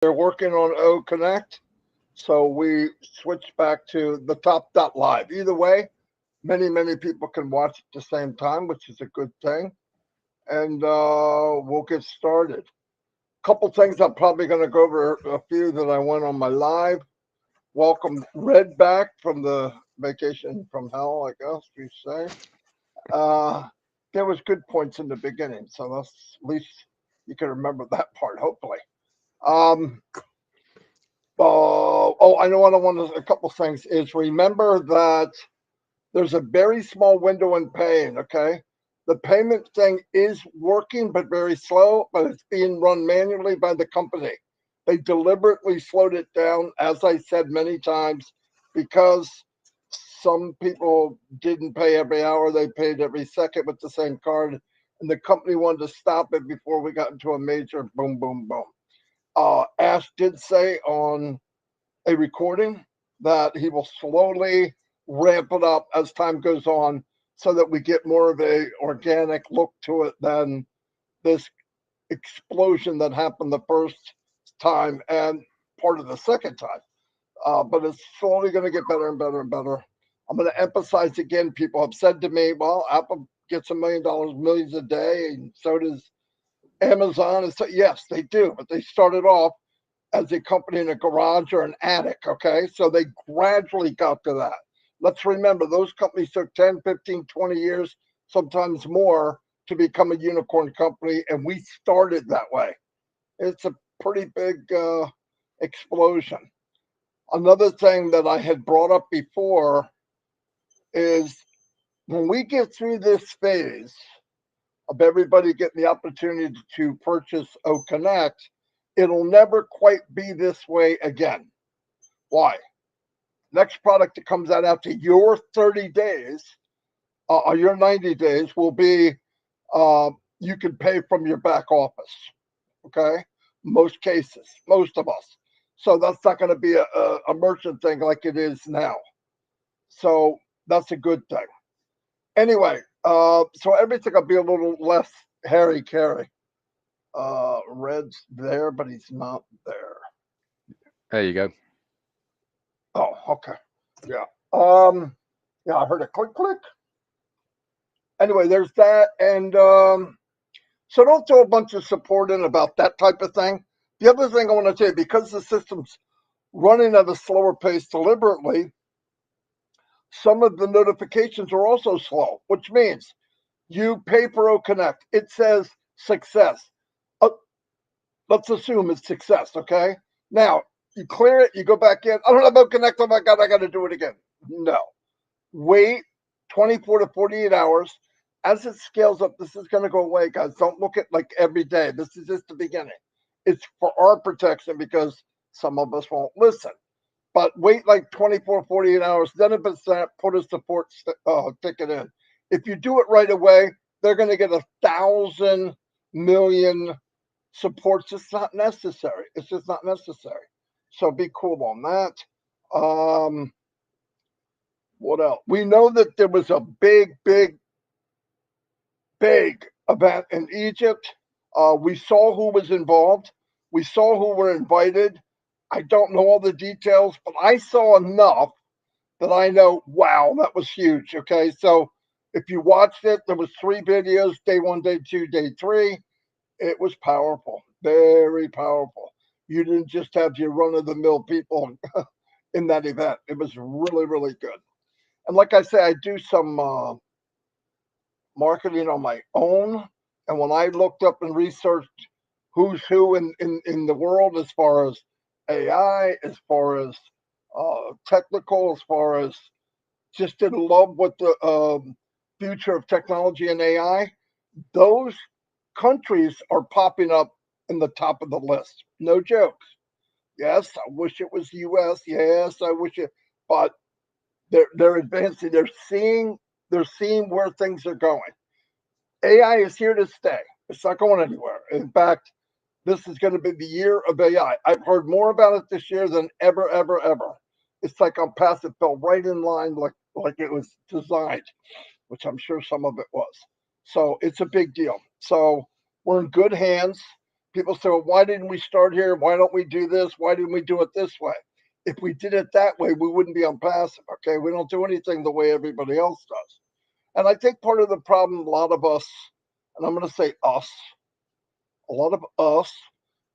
They're working on O Connect, so we switched back to the top dot live. Either way, many people can watch at the same time, which is a good thing. And we'll get started. Couple things I'm probably going to go over a few that I went on my live. Welcome Red back from the vacation from hell, I guess you say. Uh, there was good points in the beginning, so that's at least you can remember that part. Hopefully. Um, I know what I want to. A couple things is remember that there's a very small window in paying. Okay, the payment thing is working, but very slow. But it's being run manually by the company. They deliberately slowed it down, as I said many times, because some people didn't pay every hour; they paid every second with the same card, and the company wanted to stop it before we got into a major boom, boom, boom. Ash did say on a recording that he will slowly ramp it up as time goes on so that we get more of a organic look to it than this explosion that happened the first time and part of the second time. But it's slowly going to get better and better and better. I'm going to emphasize again, people have said to me, well, Apple gets $1 million, millions a day, and so does Amazon. And so, yes, they do, but they started off as a company in a garage or an attic, okay? So they gradually got to that. Let's remember, those companies took 10, 15, 20 years, sometimes more, to become a unicorn company, and we started that way. It's a pretty big explosion. Another thing that I had brought up before is when we get through this phase of everybody getting the opportunity to purchase O Connect, it'll never quite be this way again. Why? Next product that comes out after your 30 days or your 90 days will be you can pay from your back office. Okay? Most cases, most of us. So that's not going to be a merchant thing like it is now. So that's a good thing. Anyway, so everything will be a little less hairy carry. Red's there, but he's not there. There you go. Oh, okay. Yeah. Yeah, I heard a click click. Anyway, there's that. And so don't throw a bunch of support in about that type of thing. The other thing I want to tell you, because the system's running at a slower pace deliberately, some of the notifications are also slow, which means you pay for O Connect. It says success. Uh, let's assume it's success, okay? Now, you clear it, you go back in. I don't have O Connect. Oh my God, I got to do it again. No. Wait 24 to 48 hours. As it scales up, this is going to go away, guys. Don't look at like every day. This is just the beginning. It's for our protection because some of us won't listen. But wait like 24, 48 hours, then if it's that, put a support ticket in. If you do it right away, they're going to get 1,000,000,000 supports. It's not necessary. It's just not necessary. So be cool on that. Um, what else? We know that there was a big event in Egypt. We saw who was involved. We saw who were invited. I don't know all the details, but I saw enough that I know, wow, that was huge. Okay, so if you watched it, there was 3 videos: day one, day two, day three. It was powerful, very powerful. You didn't just have your run of the mill people in that event. It was really, really good. And like I say, I do some marketing on my own. And when I looked up and researched who's who in the world as far as AI, as far as technical, as far as just in love with the future of technology and AI, those countries are popping up in the top of the list. No jokes. Yes, I wish it was US. Yes, I wish it, but they're advancing. They're seeing where things are going. AI is here to stay. It's not going anywhere. In fact, this is going to be the year of AI. I've heard more about it this year than ever, ever, ever. It's like Onpassive fell right in line, like it was designed, which I'm sure some of it was. So it's a big deal. So we're in good hands. People say, well, why didn't we start here? Why don't we do this? Why didn't we do it this way? If we did it that way, we wouldn't be Onpassive. Okay, we don't do anything the way everybody else does. And I think part of the problem, a lot of us, and I'm going to say us, a lot of us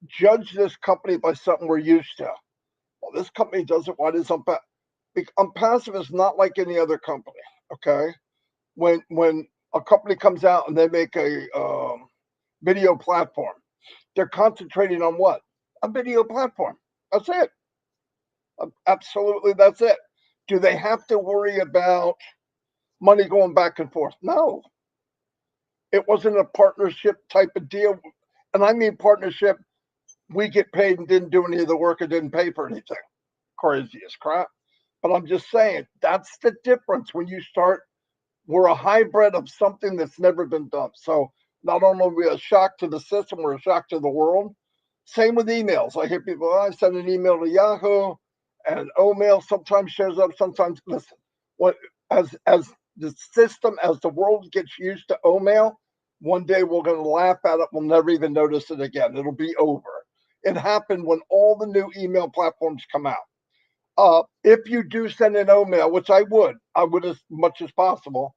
judge this company by something we're used to. Well, this company does it. Why does Onpassive? Onpassive is not like any other company. Okay, when a company comes out and they make a video platform, they're concentrating on what? A video platform. That's it. Absolutely, that's it. Do they have to worry about money going back and forth? No. It wasn't a partnership type of deal. And I mean partnership, we get paid and didn't do any of the work and didn't pay for anything. Crazy as crap. But I'm just saying, that's the difference when you start. We're a hybrid of something that's never been done. So not only are we a shock to the system, we're a shock to the world. Same with emails. I hear people, I send an email to Yahoo, and Omail sometimes shows up. Sometimes, listen, what as the system, as the world gets used to Omail, one day we're going to laugh at it. We'll never even notice it again. It'll be over. It happened when all the new email platforms come out. If you do send an Omail, which I would as much as possible,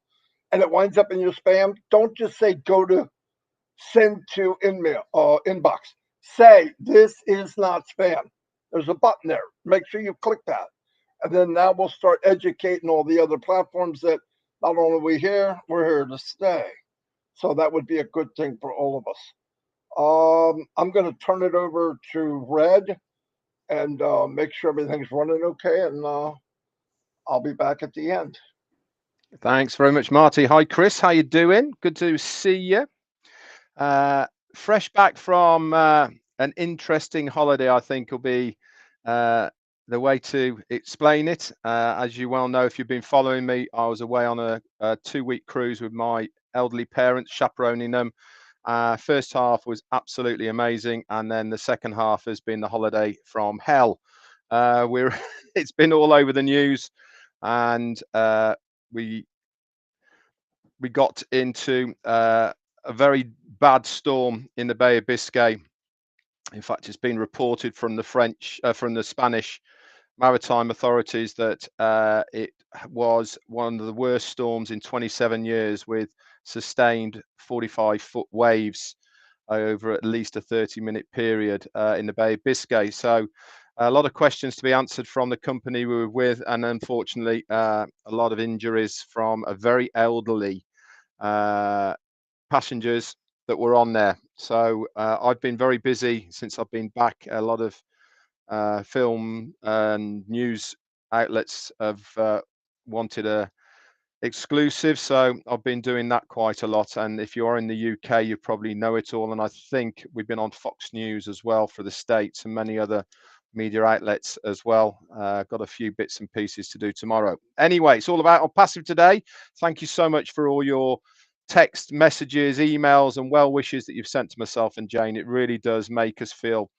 and it winds up in your spam, don't just say go to send to inbox. Say this is not spam. There's a button there. Make sure you click that, and then now we'll start educating all the other platforms that not only are we here, we're here to stay. So that would be a good thing for all of us. I'm going to turn it over to Red and make sure everything's running okay, and I'll be back at the end. Thanks very much, Marty. Hi, Chris. How you doing? Good to see you. Fresh back from an interesting holiday, I think will be the way to explain it. As you well know, if you've been following me, I was away on a 2-week cruise with my elderly parents, chaperoning them. First half was absolutely amazing, and then the second half has been the holiday from hell. It's been all over the news, and we got into a very bad storm in the Bay of Biscay. In fact, it's been reported from the Spanish maritime authorities that it was one of the worst storms in 27 years, with sustained 45-foot waves over at least a 30-minute period in the Bay of Biscay. So a lot of questions to be answered from the company we were with, and unfortunately a lot of injuries from a very elderly passengers that were on there. So I've been very busy since I've been back. A lot of film and news outlets have wanted a exclusive, so I've been doing that quite a lot. And if you are in the UK, you probably know it all. And I think we've been on Fox News as well for the States, and many other media outlets as well. Got a few bits and pieces to do tomorrow. Anyway, it's all about Onpassive today. Thank you so much for all your text messages, emails, and well wishes that you've sent to myself and Jane. It really does make us feel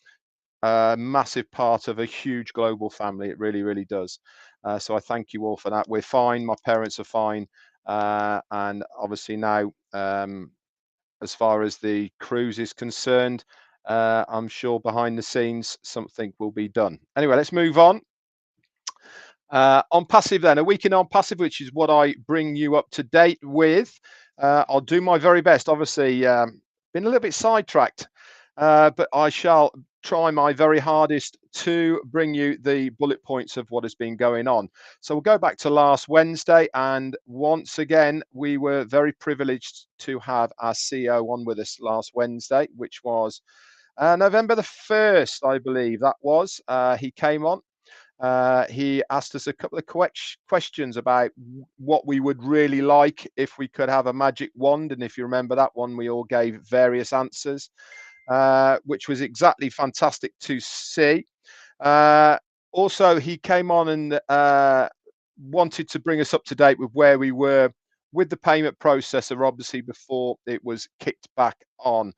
a massive part of a huge global family. It really, really does. So I thank you all for that. We're fine. My parents are fine. And obviously now, as far as the cruise is concerned, I'm sure behind the scenes something will be done. Anyway, let's move on. Onpassive then, a week in Onpassive, which is what I bring you up to date with. I'll do my very best. Obviously, been a little bit sidetracked, but I shall try my very hardest to bring you the bullet points of what has been going on. So we'll go back to last Wednesday, and once again we were very privileged to have our CEO on with us last Wednesday, which was November the 1st, I believe that was. He came on. He asked us a couple of questions about what we would really like if we could have a magic wand, and if you remember that one, we all gave various answers. Which was exactly fantastic to see. Also, he came on and wanted to bring us up to date with where we were with the payment processor, obviously, before it was kicked back on.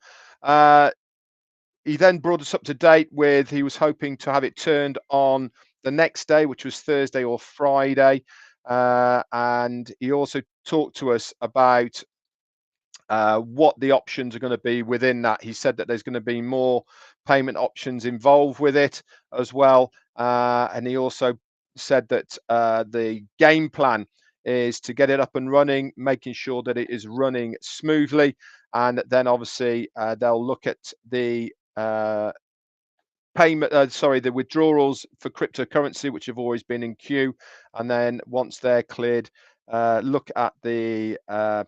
He then brought us up to date with, he was hoping to have it turned on the next day, which was Thursday or Friday. And he also talked to us about what the options are going to be within that. He said that there's going to be more payment options involved with it as well. And he also said that the game plan is to get it up and running, making sure that it is running smoothly. And then obviously they'll look at the the withdrawals for cryptocurrency, which have always been in queue. And then once they're cleared, look at the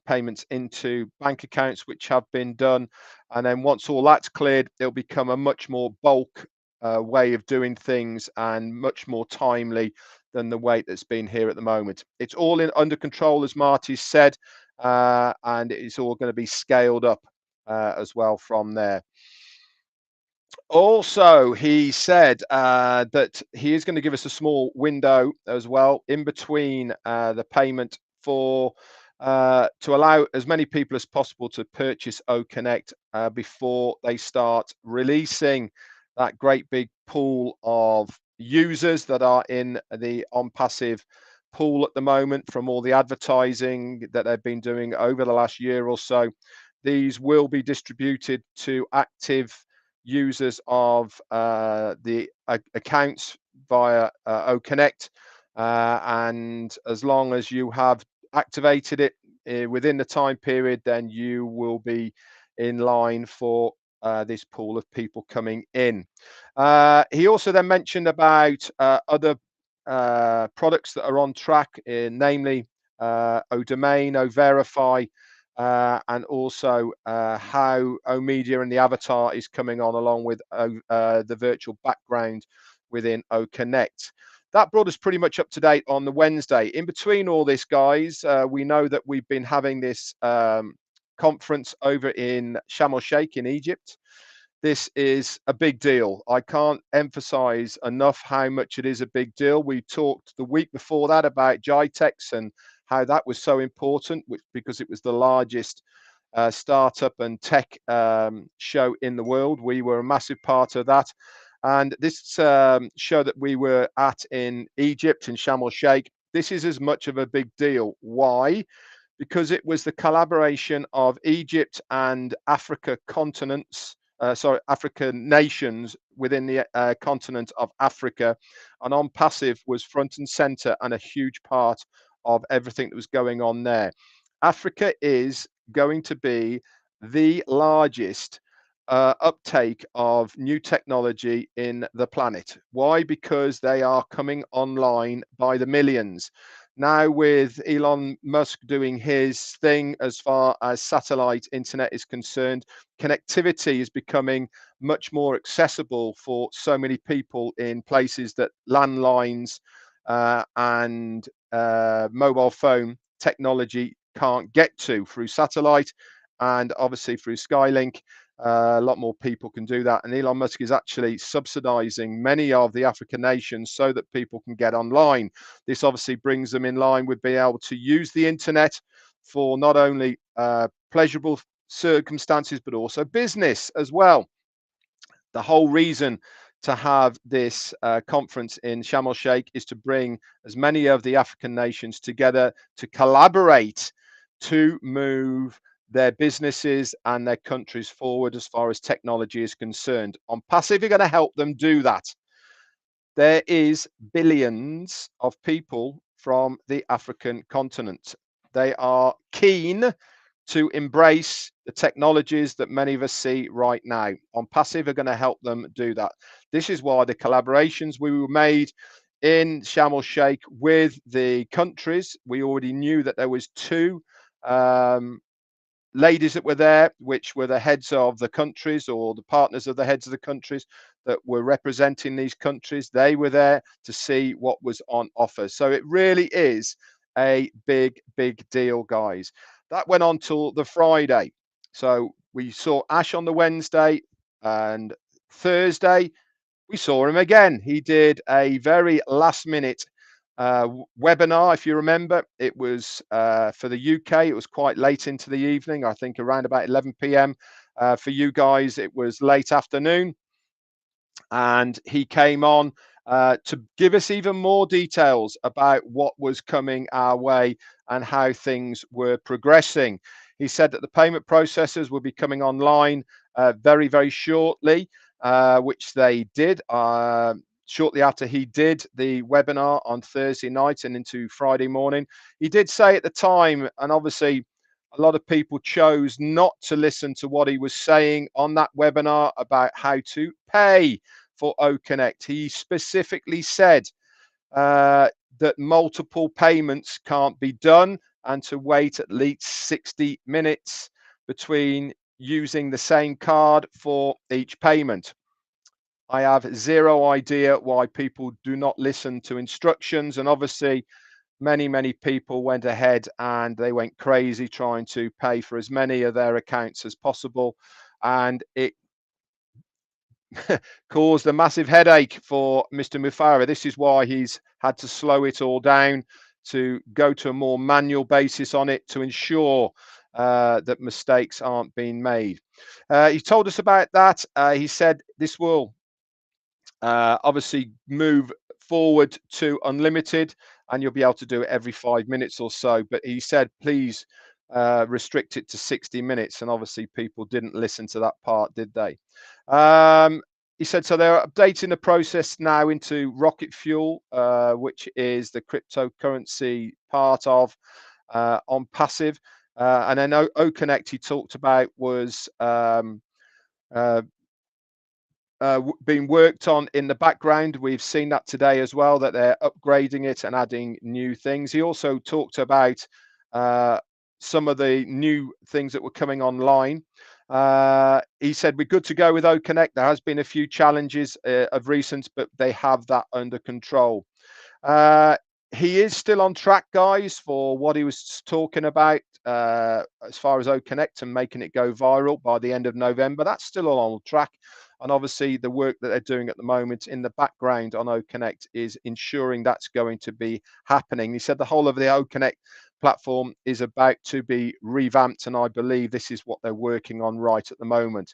payments into bank accounts, which have been done. And then once all that's cleared, it'll become a much more bulk way of doing things and much more timely than the way that's been here at the moment. It's all under control, as Marty said, and it's all going to be scaled up as well from there. Also, he said that he is going to give us a small window as well in between the payment for to allow as many people as possible to purchase OConnect before they start releasing that great big pool of users that are in the Onpassive pool at the moment from all the advertising that they've been doing over the last year or so. These will be distributed to active users of the accounts via OConnect, and as long as you have activated it within the time period, then you will be in line for this pool of people coming in. He also then mentioned about other products that are on track, namely ODomain, OVerify, and also how OMedia and the avatar is coming on along with the virtual background within OConnect. That brought us pretty much up to date on the Wednesday. In between all this, guys, we know that we've been having this conference over in Sharm el-Sheikh in Egypt. This is a big deal. I can't emphasize enough how much it is a big deal. We talked the week before that about GITEX and how that was so important, because it was the largest startup and tech show in the world. We were a massive part of that. And this show that we were at in Egypt, in Sharm el-Sheikh, this is as much of a big deal. Why? Because it was the collaboration of Egypt and African nations within the continent of Africa. And Onpassive was front and center and a huge part of everything that was going on there. Africa is going to be the largest uptake of new technology in the planet. Why? Because they are coming online by the millions. Now, with Elon Musk doing his thing as far as satellite internet is concerned, connectivity is becoming much more accessible for so many people in places that landlines and mobile phone technology can't get to through satellite, and obviously through Skylink. A lot more people can do that, and Elon Musk is actually subsidizing many of the African nations so that people can get online. This obviously brings them in line with being able to use the internet for not only pleasurable circumstances but also business as well. The whole reason to have this conference in Sharm el-Sheikh is to bring as many of the African nations together to collaborate to move their businesses and their countries forward as far as technology is concerned. Onpassive are going to help them do that. There is billions of people from the African continent. They are keen to embrace the technologies that many of us see right now. Onpassive are going to help them do that. This is why the collaborations we were made in Sharm el-Sheikh with the countries, we already knew that there was two ladies that were there, which were the heads of the countries or the partners of the heads of the countries that were representing these countries. They were there to see what was on offer. So it really is a big, big deal, guys. That went on till the Friday. So we saw Ash on the Wednesday, and Thursday we saw him again. He did a very last minute webinar. If you remember, it was for the UK. It was quite late into the evening, I think around about 11 p.m. For you guys, it was late afternoon. And he came on to give us even more details about what was coming our way and how things were progressing. He said that the payment processors will be coming online very, very shortly, which they did. Shortly after he did the webinar on Thursday night and into Friday morning, he did say at the time, and obviously a lot of people chose not to listen to what he was saying on that webinar about how to pay for OConnect. He specifically said that multiple payments can't be done and to wait at least 60 minutes between using the same card for each payment. I have zero idea why people do not listen to instructions, and obviously many people went ahead and they went crazy trying to pay for as many of their accounts as possible, and it caused a massive headache for Mr. Mufara. This is why he's had to slow it all down, to go to a more manual basis on it to ensure that mistakes aren't being made. He told us about that. He said this will obviously move forward to unlimited, and you'll be able to do it every 5 minutes or so. But he said, please restrict it to 60 minutes. And obviously people didn't listen to that part, did they? He said, so they're updating the process now into Rocket Fuel, which is the cryptocurrency part of Onpassive. And then OConnect he talked about was being worked on in the background. We've seen that today as well, that they're upgrading it and adding new things. He also talked about some of the new things that were coming online. He said we're good to go with OConnect. There has been a few challenges of recent, but they have that under control. He is still on track, guys, for what he was talking about as far as OConnect and making it go viral by the end of November. That's still on track. And obviously the work that they're doing at the moment in the background on OConnect is ensuring that's going to be happening. He said the whole of the OConnect platform is about to be revamped, and I believe this is what they're working on right at the moment.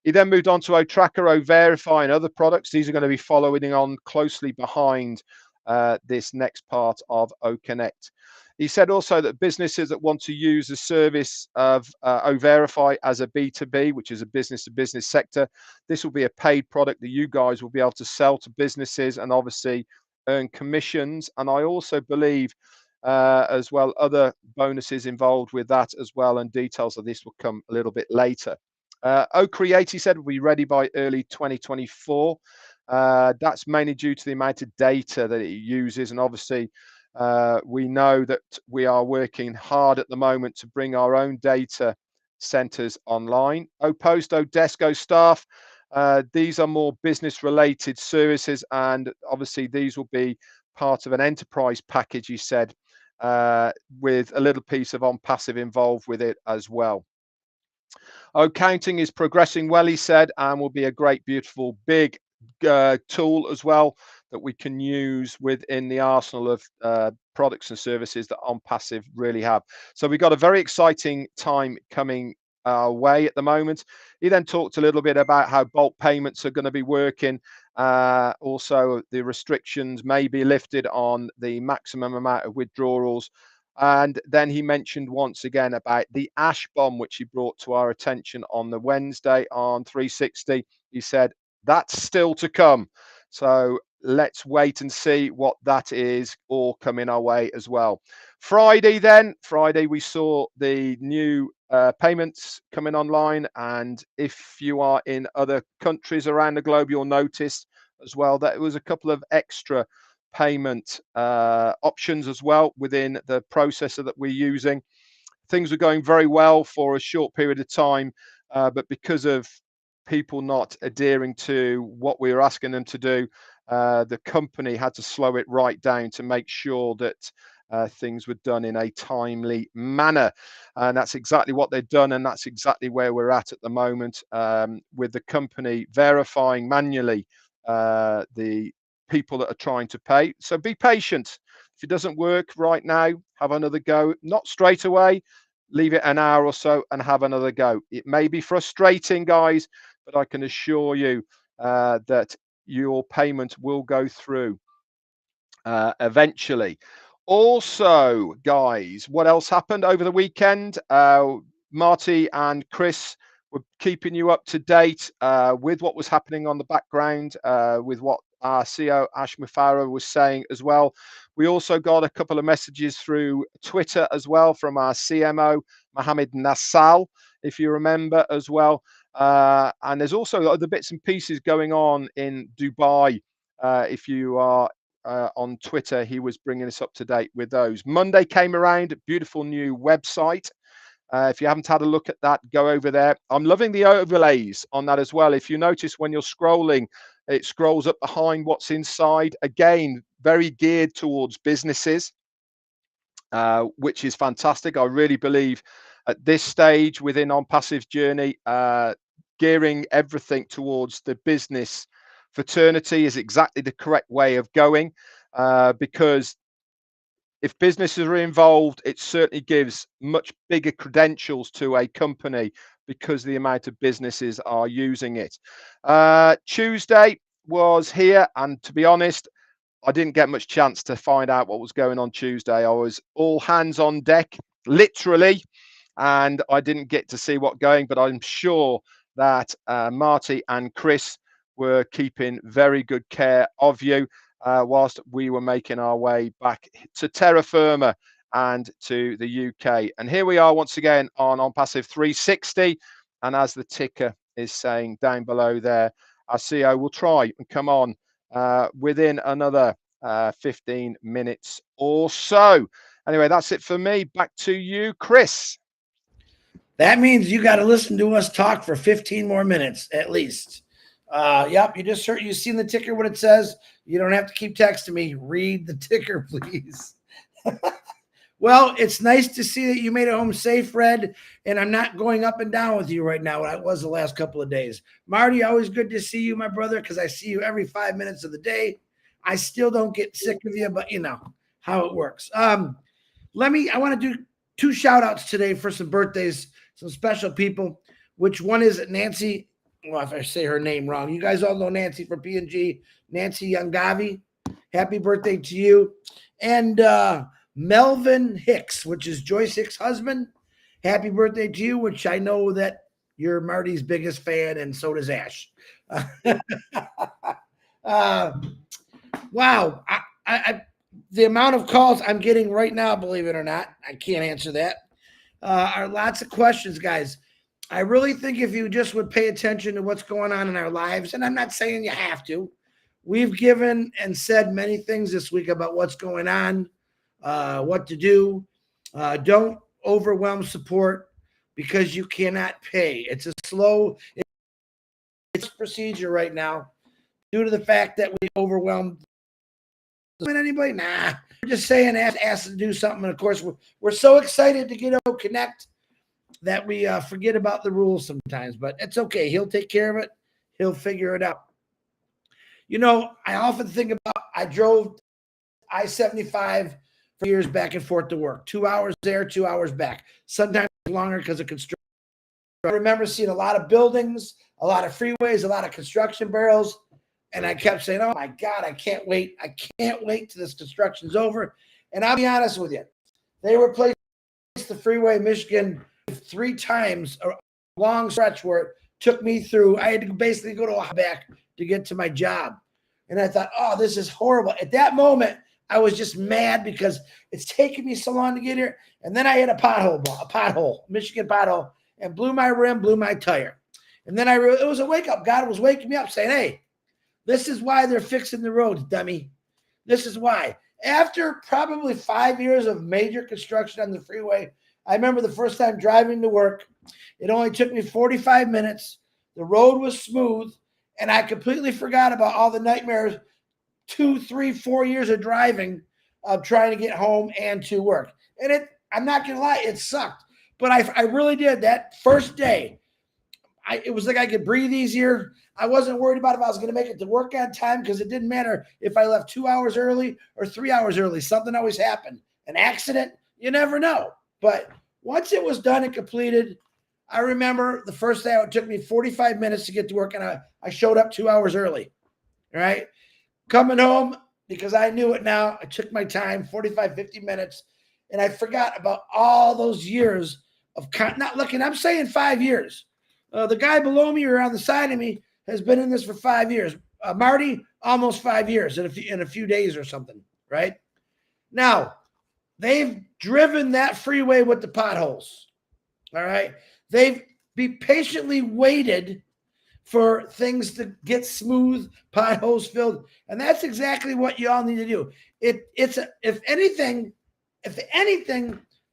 He then moved on to OTracker, OVerify, and other products. These are going to be following on closely behind this next part of OConnect. He said also that businesses that want to use the service of OVerify as a B2B, which is a business-to-business sector, this will be a paid product that you guys will be able to sell to businesses and obviously earn commissions. And I also believe as well other bonuses involved with that as well, and details of this will come a little bit later. OCreate, he said, will be ready by early 2024. That's mainly due to the amount of data that it uses, and obviously we know that we are working hard at the moment to bring our own data centers online. Opost, Odesco staff, these are more business related services, and obviously these will be part of an enterprise package, he said, with a little piece of Onpassive involved with it as well. Accounting is progressing well, he said, and will be a great, beautiful, big tool as well that we can use within the arsenal of products and services that Onpassive really have. So we've got a very exciting time coming our way at the moment. He then talked a little bit about how bulk payments are going to be working. Also, the restrictions may be lifted on the maximum amount of withdrawals. And then he mentioned once again about the ash bomb, which he brought to our attention on the Wednesday on 360. He said, that's still to come. So let's wait and see what that is all coming our way as well. Friday, we saw the new payments coming online. And if you are in other countries around the globe, you'll notice as well that it was a couple of extra payment options as well within the processor that we're using. Things were going very well for a short period of time, but because of people not adhering to what we were asking them to do, the company had to slow it right down to make sure that things were done in a timely manner. And that's exactly what they've done, and that's exactly where we're at the moment, with the company verifying manually the people that are trying to pay. So be patient. If it doesn't work right now, have another go. Not straight away. Leave it an hour or so and have another go. It may be frustrating, guys, but I can assure you that your payment will go through eventually. Also, guys, what else happened over the weekend? Marty and Chris were keeping you up to date with what was happening on the background, with what our CEO Ash Mufara was saying as well. We also got a couple of messages through Twitter as well from our CMO Mohammed Nassal, if you remember as well. And there's also other bits and pieces going on in Dubai. If you are on Twitter, he was bringing us up to date with those. Monday came around, beautiful new website. If you haven't had a look at that, go over there. I'm loving the overlays on that as well. If you notice when you're scrolling, it scrolls up behind what's inside. Again, very geared towards businesses, which is fantastic. I really believe at this stage within Onpassive's journey, gearing everything towards the business fraternity is exactly the correct way of going, because if businesses are involved, it certainly gives much bigger credentials to a company because the amount of businesses are using it. Tuesday was here, and to be honest, I didn't get much chance to find out what was going on Tuesday. I was all hands on deck, literally, and I didn't get to see what going, but I'm sure that Marty and Chris were keeping very good care of you whilst we were making our way back to terra firma and to the UK. And here we are once again on Onpassive 360. And as the ticker is saying down below there, our CEO will try and come on within another 15 minutes or so. Anyway, that's it for me. Back to you, Chris. That means you got to listen to us talk for 15 more minutes at least. Yep, you just heard, you seen the ticker, what it says. You don't have to keep texting me. Read the ticker, please. Well, it's nice to see that you made it home safe, Red, and I'm not going up and down with you right now. I was the last couple of days. Marty, always good to see you, my brother, because I see you every 5 minutes of the day. I still don't get sick of you, but you know how it works. I want to do 2 shout outs today for some birthdays, some special people, which one is Nancy. Well, if I say her name wrong, you guys all know Nancy from P&G, Nancy Youngavi. Happy birthday to you. And Melvin Hicks, which is Joyce Hicks' husband. Happy birthday to you, which I know that you're Marty's biggest fan, and so does Ash. Wow. The amount of calls I'm getting right now, believe it or not, I can't answer that, are lots of questions, guys. I really think if you just would pay attention to what's going on in our lives, and I'm not saying you have to, we've given and said many things this week about what's going on, what to do. Don't overwhelm support because you cannot pay. It's a slow procedure right now due to the fact that we overwhelmed anybody. Nah, we're just saying ask to do something. And of course, we're so excited to get out connect that we forget about the rules sometimes, but it's okay. He'll take care of it. He'll figure it out. You know, I often think about, I drove I-75 for years back and forth to work. 2 hours there, 2 hours back. Sometimes longer because of construction. I remember seeing a lot of buildings, a lot of freeways, a lot of construction barrels. And I kept saying, oh my God, I can't wait. I can't wait till this construction's over. And I'll be honest with you. They replaced the freeway in Michigan 3 times, a long stretch where it took me through. I had to basically go to a back to get to my job. And I thought, oh, this is horrible. At that moment, I was just mad because it's taken me so long to get here. And then I hit a pothole, Michigan pothole, and blew my rim, blew my tire. And then it was a wake up. God was waking me up saying, hey, this is why they're fixing the roads, dummy. This is why. After probably 5 years of major construction on the freeway, I remember the first time driving to work. It only took me 45 minutes. The road was smooth, and I completely forgot about all the nightmares 2, 3, 4 years of driving, of trying to get home and to work. And I'm not going to lie, it sucked. But I really did. That first day, it was like I could breathe easier. I wasn't worried about if I was going to make it to work on time because it didn't matter if I left 2 hours early or 3 hours early. Something always happened. An accident, you never know. But once it was done and completed, I remember the first day it took me 45 minutes to get to work, and I showed up 2 hours early. All right. Coming home, because I knew it now, I took my time, 45, 50 minutes, and I forgot about all those years not looking. I'm saying 5 years. The guy below me or on the side of me has been in this for 5 years. Marty, almost 5 years in a few days or something, right? Now, they've driven that freeway with the potholes, all right? They've patiently waited for things to get smooth, potholes filled, and that's exactly what you all need to do. If anything,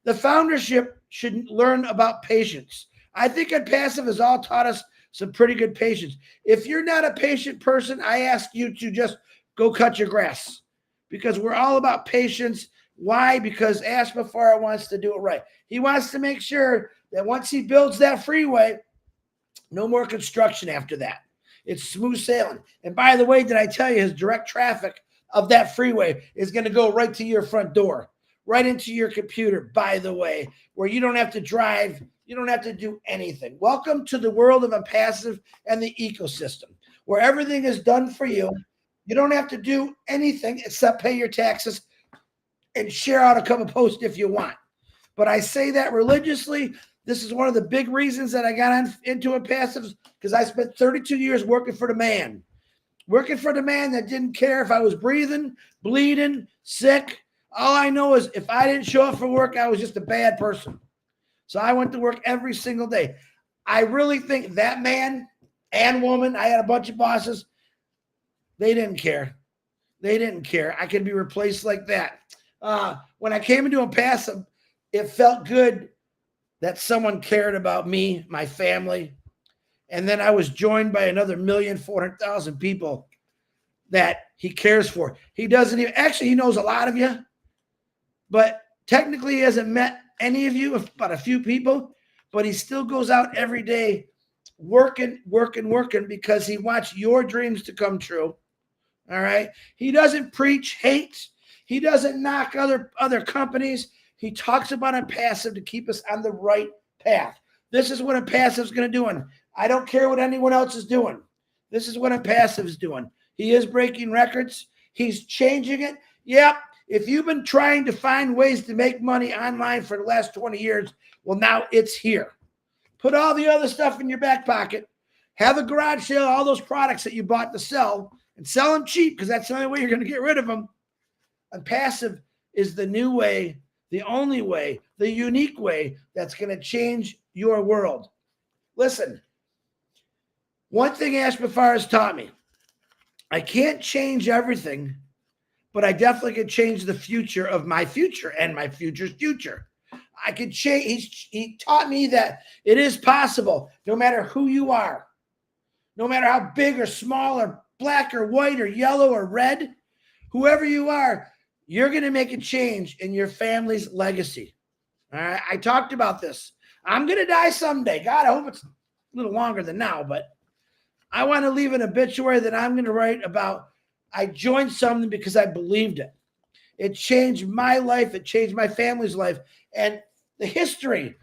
the foundership should learn about patience. I think Onpassive has all taught us some pretty good patience. If you're not a patient person, I ask you to just go cut your grass, because we're all about patience. Why? Because Ashbafara wants to do it right. He wants to make sure that once he builds that freeway, no more construction after that. It's smooth sailing. And by the way, did I tell you his direct traffic of that freeway is going to go right to your front door, right into your computer, by the way, where you don't have to drive. You don't have to do anything. Welcome to the world of Onpassive and the ecosystem, where everything is done for you. You don't have to do anything except pay your taxes and share out a couple posts if you want. But I say that religiously. This is one of the big reasons that I got into Onpassive, because I spent 32 years working for the man that didn't care if I was breathing, bleeding, sick. All I know is if I didn't show up for work, I was just a bad person. So I went to work every single day. I really think that man and woman, I had a bunch of bosses, they didn't care. They didn't care. I could be replaced like that. When I came into Onpassive, it felt good that someone cared about me, my family. And then I was joined by another 1,400,000 people that he cares for. He doesn't even, actually, he knows a lot of you, but technically he hasn't met any of you, but a few people, but he still goes out every day working because he wants your dreams to come true. All right. He doesn't preach hate. He doesn't knock other companies. He talks about Onpassive to keep us on the right path. This is what Onpassive is going to do. And I don't care what anyone else is doing. This is what Onpassive is doing. He is breaking records. He's changing it. Yep. If you've been trying to find ways to make money online for the last 20 years, well, now it's here. Put all the other stuff in your back pocket. Have a garage sale, all those products that you bought to sell, and sell them cheap, because that's the only way you're going to get rid of them. Onpassive is the new way, the only way, the unique way that's going to change your world. Listen, one thing Ashbafar has taught me, I can't change everything, but I definitely can change the future of my future and my future's future. I could change. He taught me that it is possible, no matter who you are, no matter how big or small or black or white or yellow or red, whoever you are, you're going to make a change in your family's legacy. All right. I talked about this. I'm going to die someday. God, I hope it's a little longer than now, but I want to leave an obituary that I'm going to write about. I joined something because I believed it. It changed my life. It changed my family's life. And the history,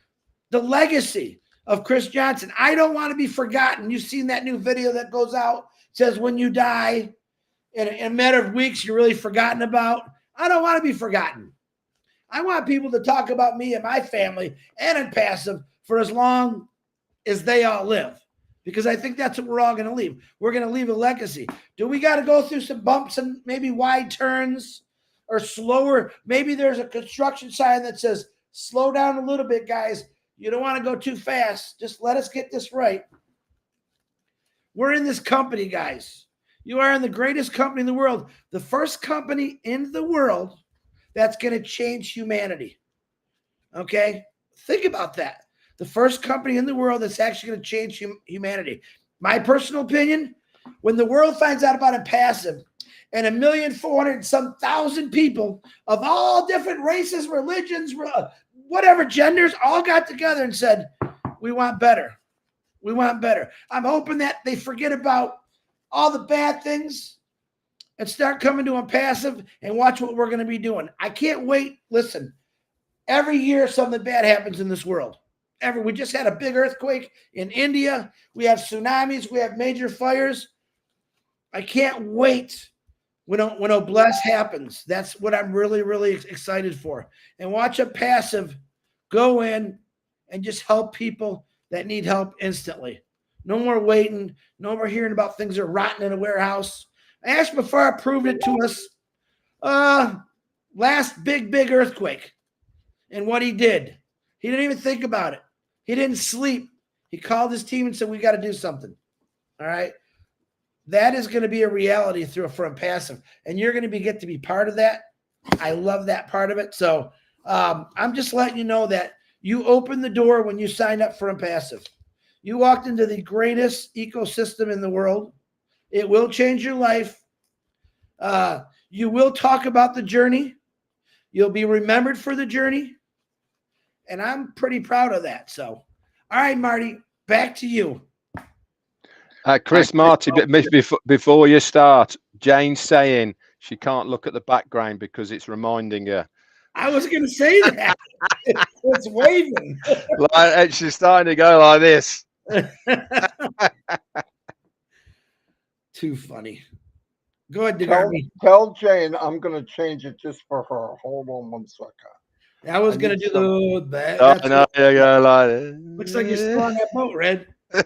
the legacy of Chris Johnson, I don't want to be forgotten. You've seen that new video that goes out. It says when you die, in a matter of weeks, you're really forgotten about. I don't want to be forgotten. I want people to talk about me and my family and Onpassive for as long as they all live, because I think that's what we're all going to leave. We're going to leave a legacy. Do we got to go through some bumps and maybe wide turns or slower? Maybe there's a construction sign that says, slow down a little bit, guys. You don't want to go too fast. Just let us get this right. We're in this company, guys. You are in the greatest company in the world. The first company in the world that's going to change humanity. Okay? Think about that. The first company in the world that's actually going to change humanity. My personal opinion, when the world finds out about Onpassive and 1,400,000 people of all different races, religions, whatever genders, all got together and said, we want better. We want better. I'm hoping that they forget about all the bad things and start coming to Onpassive and watch what we're going to be doing. I can't wait. Listen, every year something bad happens in this world. We just had a big earthquake in India. We have tsunamis. We have major fires. I can't wait when Bless happens. That's what I'm really, really excited for. And watch Onpassive go in and just help people that need help instantly. No more waiting. No more hearing about things that are rotten in a warehouse. Ash Mafar proved it to us last big earthquake. And what he did, he didn't even think about it. He didn't sleep. He called his team and said, we got to do something. All right. That is going to be a reality for Onpassive. And you're going to get to be part of that. I love that part of it. So I'm just letting you know that you opened the door when you signed up for Onpassive. You walked into the greatest ecosystem in the world. It will change your life. You will talk about the journey. You'll be remembered for the journey. And I'm pretty proud of that. So, all right, Marty, back to you. Chris, Marty, before you start, Jane's saying she can't look at the background because it's reminding her. I was going to say that. It's waving. Like, she's starting to go like this. Too funny. Go ahead, tell Jane I'm going to change it just for her. Hold on one second. I was going to do the looks like you're still on that boat, Red. I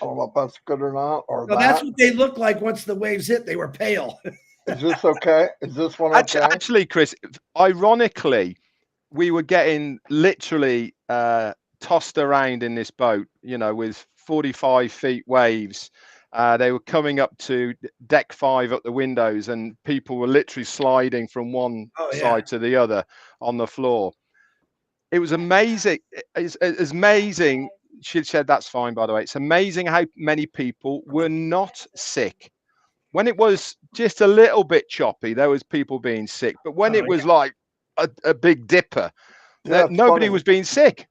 don't know if that's good or not. That's what they look like once the waves hit. They were pale. Is this okay? Is this one okay? Actually, Chris, ironically, we were getting literally tossed around in this boat, with 45 feet waves. They were coming up to deck 5 up the windows, and people were literally sliding from one side to the other on the floor. It was amazing. It's amazing. She said that's fine, by the way. It's amazing how many people were not sick. When it was just a little bit choppy, there was people being sick. But when it was like a big dipper, nobody was being sick.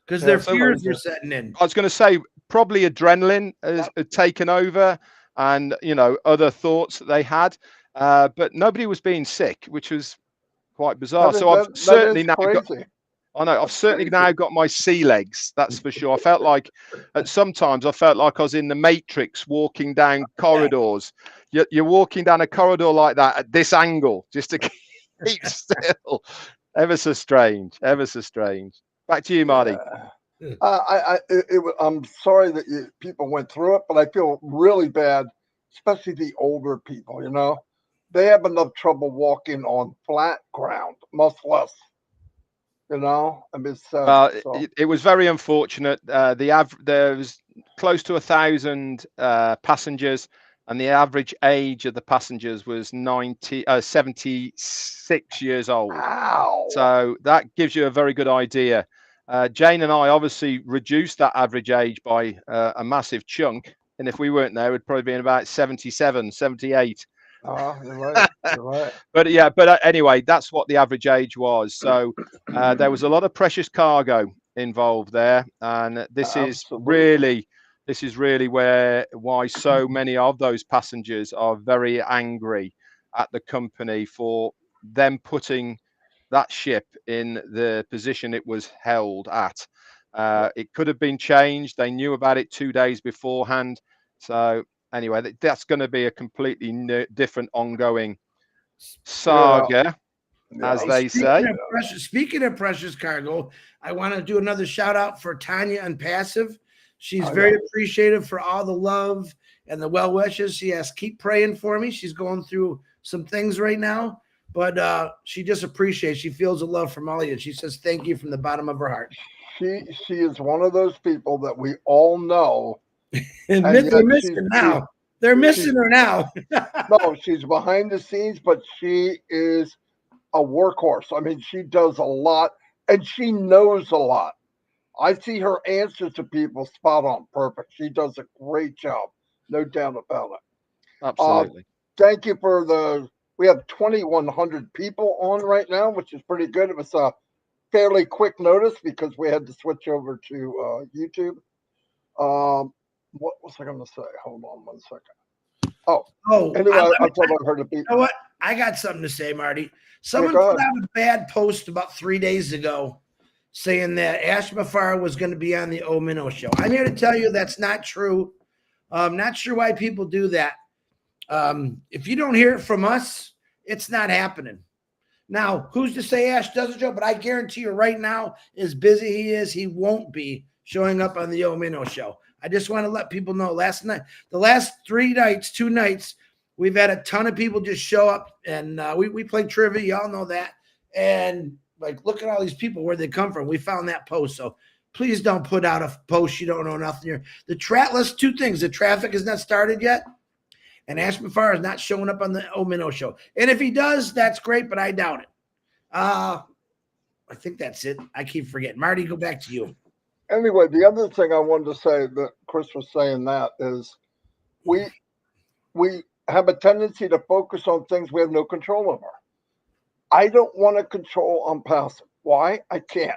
Because their fears were setting in. I was going to say, probably adrenaline has taken over, and other thoughts that they had, but nobody was being sick, which was quite bizarre. I've certainly now got my sea legs, that's for sure. I felt like sometimes I was in the Matrix walking down corridors. You're walking down a corridor like that at this angle just to keep still. Ever so strange. Back to you, Marty. I'm sorry that people went through it, but I feel really bad, especially the older people. They have enough trouble walking on flat ground, much less. It was very unfortunate. There was close to 1,000 passengers, and the average age of the passengers was 76 years old. Wow. So that gives you a very good idea. Jane and I obviously reduced that average age by a massive chunk. And if we weren't there, we'd probably been about 77, 78. You're right. But anyway, that's what the average age was. So there was a lot of precious cargo involved there. And this is really why so many of those passengers are very angry at the company for them putting that ship in the position it was held at. It could have been changed. They knew about it 2 days beforehand. So anyway, that's going to be a completely different ongoing saga, as they say. Speaking of precious cargo, I want to do another shout out for Tanya Onpassive. She's very appreciative for all the love and the well wishes. She has keep praying for me. She's going through some things right now. But she just appreciates. She feels the love from all of you. She says thank you from the bottom of her heart. She is one of those people that we all know. and they're missing now. They're missing her now. No, she's behind the scenes, but she is a workhorse. I mean, she does a lot, and she knows a lot. I see her answers to people spot on, perfect. She does a great job, no doubt about it. Absolutely. Thank you for we have 2,100 people on right now, which is pretty good. It was a fairly quick notice because we had to switch over to YouTube. What was I going to say? Hold on one second. Anyway, I thought I heard a beat. You know what? I got something to say, Marty. Someone put out a bad post about 3 days ago saying that Ash Mafar was going to be on the O Minnow show. I'm here to tell you that's not true. I'm not sure why people do that. If you don't hear it from us, it's not happening. Now, who's to say Ash doesn't show? But I guarantee you right now, as busy he is, he won't be showing up on the Yo Minnow show. I just want to let people know the last 2 nights, we've had a ton of people just show up, and we play trivia. Y'all know that. And like, look at all these people, where they come from. We found that post. So please don't put out a post you don't know nothing. Let's 2 things. The traffic has not started yet, and Ash Mafar is not showing up on the O Minnow show. And if he does, that's great, but I doubt it. I think that's it. I keep forgetting. Marty, go back to you. Anyway, the other thing I wanted to say that Chris was saying that is we have a tendency to focus on things we have no control over. I don't want to control Onpassive. Why? I can't.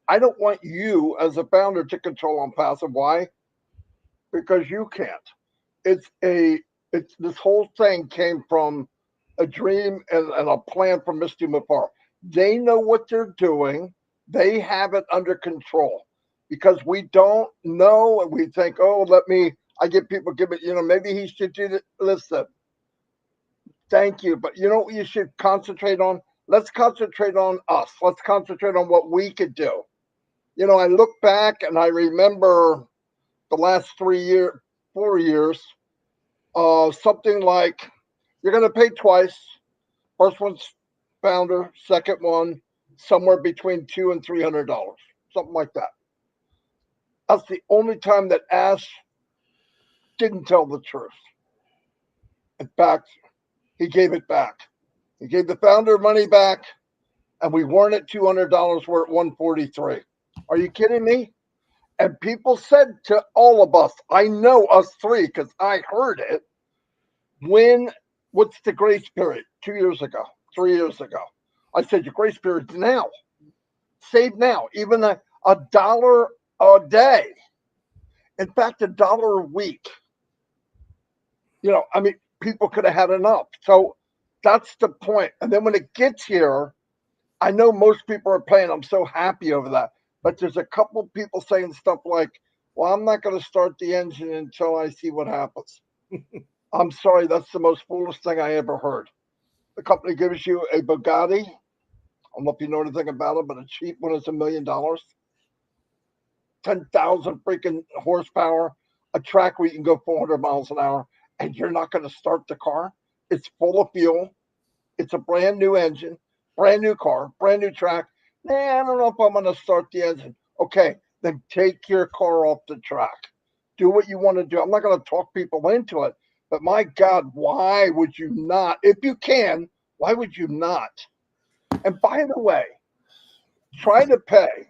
I don't want you as a founder to control Onpassive. Why? Because you can't. It's this whole thing came from a dream and a plan from Misty Mafar. They know what they're doing. They have it under control. Because we don't know, and we think, oh, I get people give it, maybe he should do it. Listen, thank you. But you know what you should concentrate on? Let's concentrate on us. Let's concentrate on what we could do. I look back and I remember the last 4 years, something like you're going to pay twice. First one's founder, second one, somewhere between $200 and $300, something like that. That's the only time that Ash didn't tell the truth. In fact, he gave it back. He gave the founder money back, and we weren't at $200. We're at $143. Are you kidding me? And people said to all of us, I know us 3 because I heard it. What's the grace period? 2 years ago, 3 years ago. I said, your grace period's now. Save now. Even a $1 a day. In fact, $1 a week. People could have had enough. So that's the point. And then when it gets here, I know most people are paying. I'm so happy over that. But there's a couple people saying stuff like, well, I'm not going to start the engine until I see what happens. I'm sorry. That's the most foolish thing I ever heard. The company gives you a Bugatti. I don't know if you know anything about it, but a cheap one is $1 million. 10,000 freaking horsepower, a track where you can go 400 miles an hour, and you're not going to start the car. It's full of fuel. It's a brand new engine, brand new car, brand new track. I don't know if I'm going to start the engine. Okay, then take your car off the track. Do what you want to do. I'm not going to talk people into it, but my God, why would you not? If you can, why would you not? And by the way, try to pay,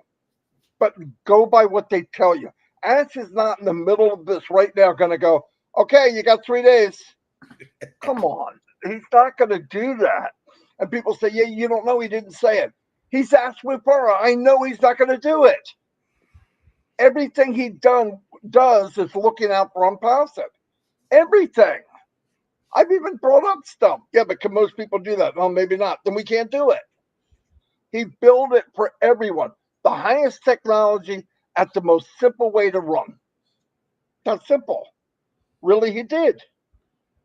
but go by what they tell you. Ash is not in the middle of this right now going to go, okay, you got 3 days. Come on. He's not going to do that. And people say, yeah, you don't know. He didn't say it. He's Ash Mafar. I know he's not going to do it. Everything he does is looking out for Onpassive. Everything. I've even brought up stuff. Yeah, but can most people do that? No, maybe not. Then we can't do it. He built it for everyone. The highest technology at the most simple way to run. That's simple. Really, he did.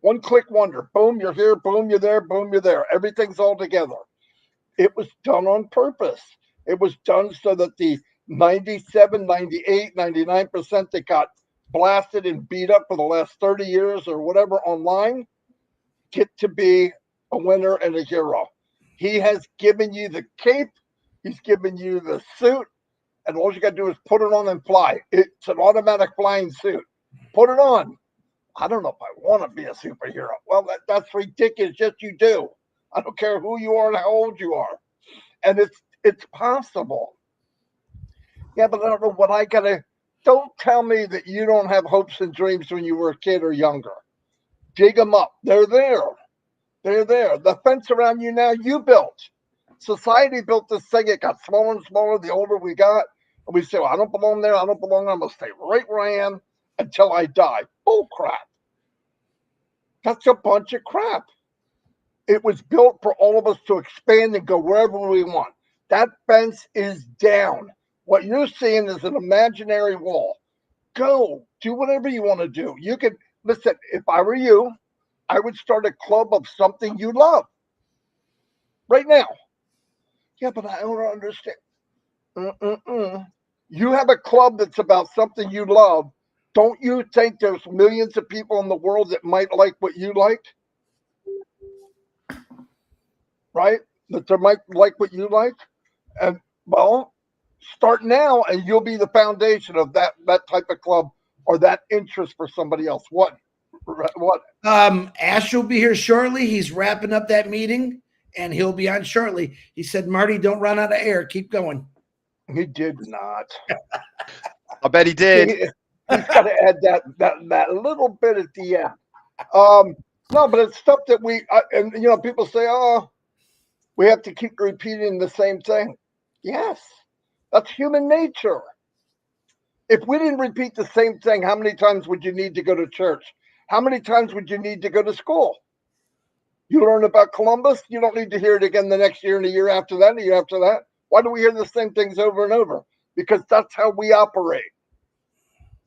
One click wonder. Boom, you're here. Boom, you're there. Boom, you're there. Everything's all together. It was done on purpose. It was done so that the 97, 98, 99% that got blasted and beat up for the last 30 years or whatever online get to be a winner and a hero. He has given you the cape. He's given you the suit. And all you got to do is put it on and fly. It's an automatic flying suit. Put it on. I don't know if I want to be a superhero. Well, that's ridiculous. Yes, you do. I don't care who you are and how old you are. And it's possible. Yeah, but I don't know what I got to. Don't tell me that you don't have hopes and dreams when you were a kid or younger. Dig them up. They're there. They're there. The fence around you now, you built. Society built this thing. It got smaller and smaller the older we got. And we say, well, I don't belong there. I don't belong there. I'm going to stay right where I am until I die. Bull crap. That's a bunch of crap. It was built for all of us to expand and go wherever we want. That fence is down. What you're seeing is an imaginary wall. Go. Do whatever you want to do. You can, listen, if I were you, I would start a club of something you love. Right now. Yeah, but I don't understand. Mm-mm-mm. You have a club that's about something you love. Don't you think there's millions of people in the world that might like what you like, right? That they might like what you like? And well, start now and you'll be the foundation of that type of club or that interest for somebody else. What? Ash will be here shortly. He's wrapping up that meeting and he'll be on shortly. He said, Marty, don't run out of air. Keep going. He did not. I bet he did. He's got to add that little bit at the end. No, but it's stuff that and people say, oh, we have to keep repeating the same thing. Yes, that's human nature. If we didn't repeat the same thing, how many times would you need to go to church? How many times would you need to go to school? You learn about Columbus, you don't need to hear it again the next year and the year after that and the year after that. Why do we hear the same things over and over? Because that's how we operate.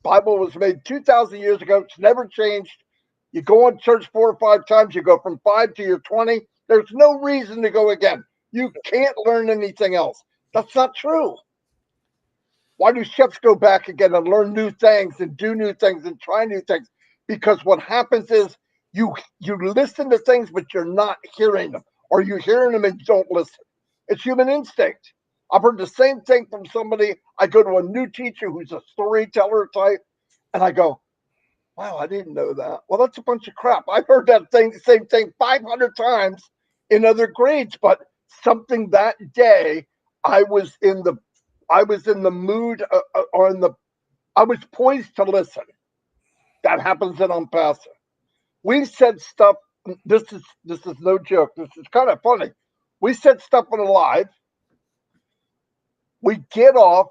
Bible was made 2,000 years ago. It's never changed. You go on church 4 or 5 times. You go from 5 to your 20. There's no reason to go again. You can't learn anything else. That's not true. Why do chefs go back again and learn new things and do new things and try new things? Because what happens is you listen to things, but you're not hearing them, or you're hearing them and don't listen. It's human instinct. I've heard the same thing from somebody. I go to a new teacher who's a storyteller type, and I go, wow, I didn't know that. Well, that's a bunch of crap. I've heard that same thing 500 times in other grades, but something that day I was in the mood I was poised to listen. That happens in Onpassive. We said stuff. This is no joke. This is kind of funny. We said stuff on a live. We get off,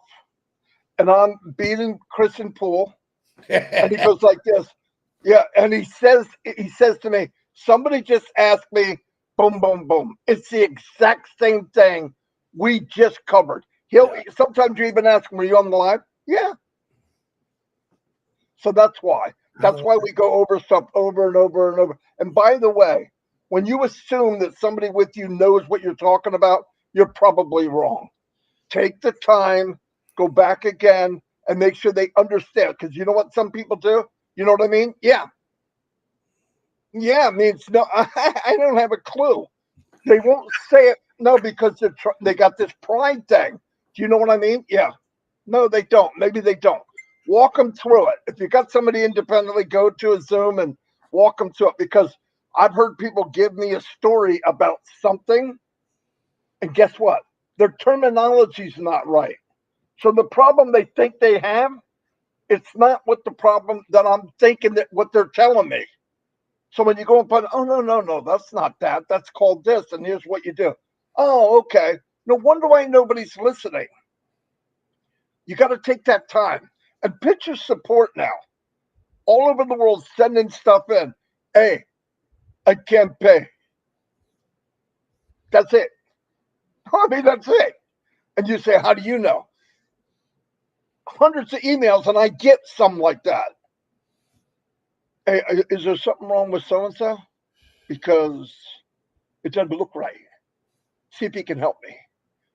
and I'm beating Chris in pool, and he goes like this. Yeah, and he says to me, somebody just asked me, boom, boom, boom. It's the exact same thing we just covered. Sometimes you even ask him, were you on the live? Yeah. So that's why. That's why we go over stuff over and over and over. And by the way, when you assume that somebody with you knows what you're talking about, you're probably wrong. Take the time, go back again, and make sure they understand. Because you know what some people do? You know what I mean? Yeah. Yeah, means no, I don't have a clue. They won't say it. No, because they got this pride thing. Do you know what I mean? Yeah. No, they don't. Maybe they don't. Walk them through it. If you got somebody independently, go to a Zoom and walk them through it. Because I've heard people give me a story about something, and guess what? Their terminology's not right. So the problem they think they have, it's not what the problem that I'm thinking that what they're telling me. So when you go and put, oh, no, that's not that. That's called this. And here's what you do. Oh, okay. No wonder why nobody's listening. You got to take that time and picture support now. All over the world sending stuff in. Hey, I can't pay. That's it. I mean, that's it. And you say, how do you know? Hundreds of emails, and I get some like that. Hey, is there something wrong with so and so? Because it doesn't look right. See if he can help me.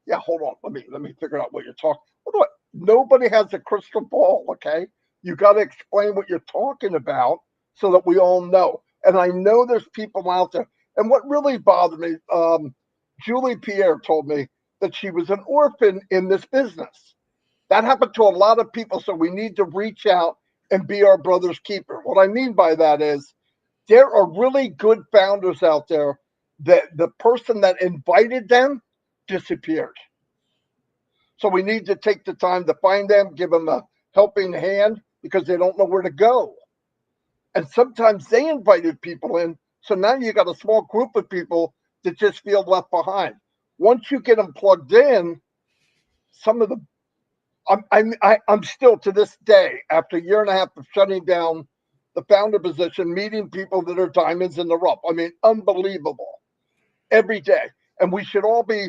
Yeah, hold on. Let me figure out what you're talking. What? Nobody has a crystal ball. Okay, you got to explain what you're talking about so that we all know. And I know there's people out there. And what really bothered me, Julie Pierre told me that she was an orphan in this business. That happened to a lot of people. So we need to reach out and be our brother's keeper. What I mean by that is there are really good founders out there that the person that invited them disappeared. So we need to take the time to find them, give them a helping hand because they don't know where to go. And sometimes they invited people in. So now you got a small group of people that just feel left behind. Once you get them plugged in, some of the I'm still to this day, after a year and a half of shutting down the founder position, meeting people that are diamonds in the rough. I mean, unbelievable every day. And we should all be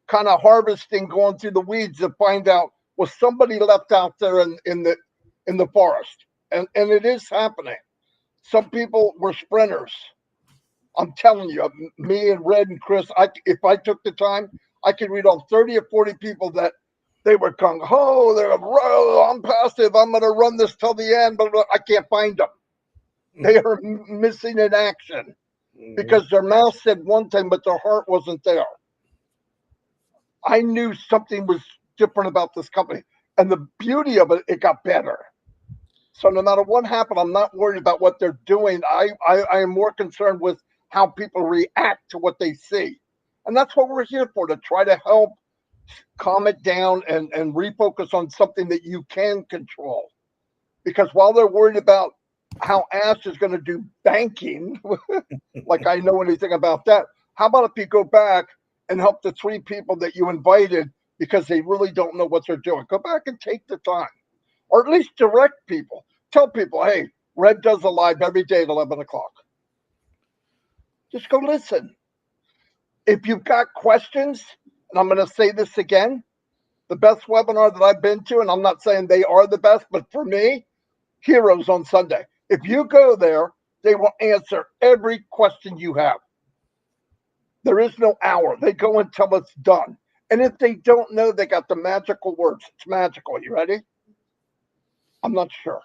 kind of harvesting, going through the weeds to find out was somebody left out there in the forest. And it is happening. Some people were sprinters. I'm telling you, me and Red and Chris, if I took the time, I could read off 30 or 40 people that they were gung ho. They're I'm passive. I'm going to run this till the end, but I can't find them. They are missing in action because their mouth said one thing, but their heart wasn't there. I knew something was different about this company, and the beauty of it, it got better. So no matter what happened, I'm not worried about what they're doing. I am more concerned with how people react to what they see. And that's what we're here for, to try to help calm it down and refocus on something that you can control. Because while they're worried about how Ash is going to do banking, like I know anything about that, how about if you go back and help the 3 people that you invited because they really don't know what they're doing? Go back and take the time, or at least direct people. Tell people, hey, Red does a live every day at 11 o'clock. Just go listen. If you've got questions, and I'm going to say this again, the best webinar that I've been to, and I'm not saying they are the best, but for me, Heroes on Sunday. If you go there, they will answer every question you have. There is no hour. They go until it's done. And if they don't know, they got the magical words. It's magical. You ready? I'm not sure.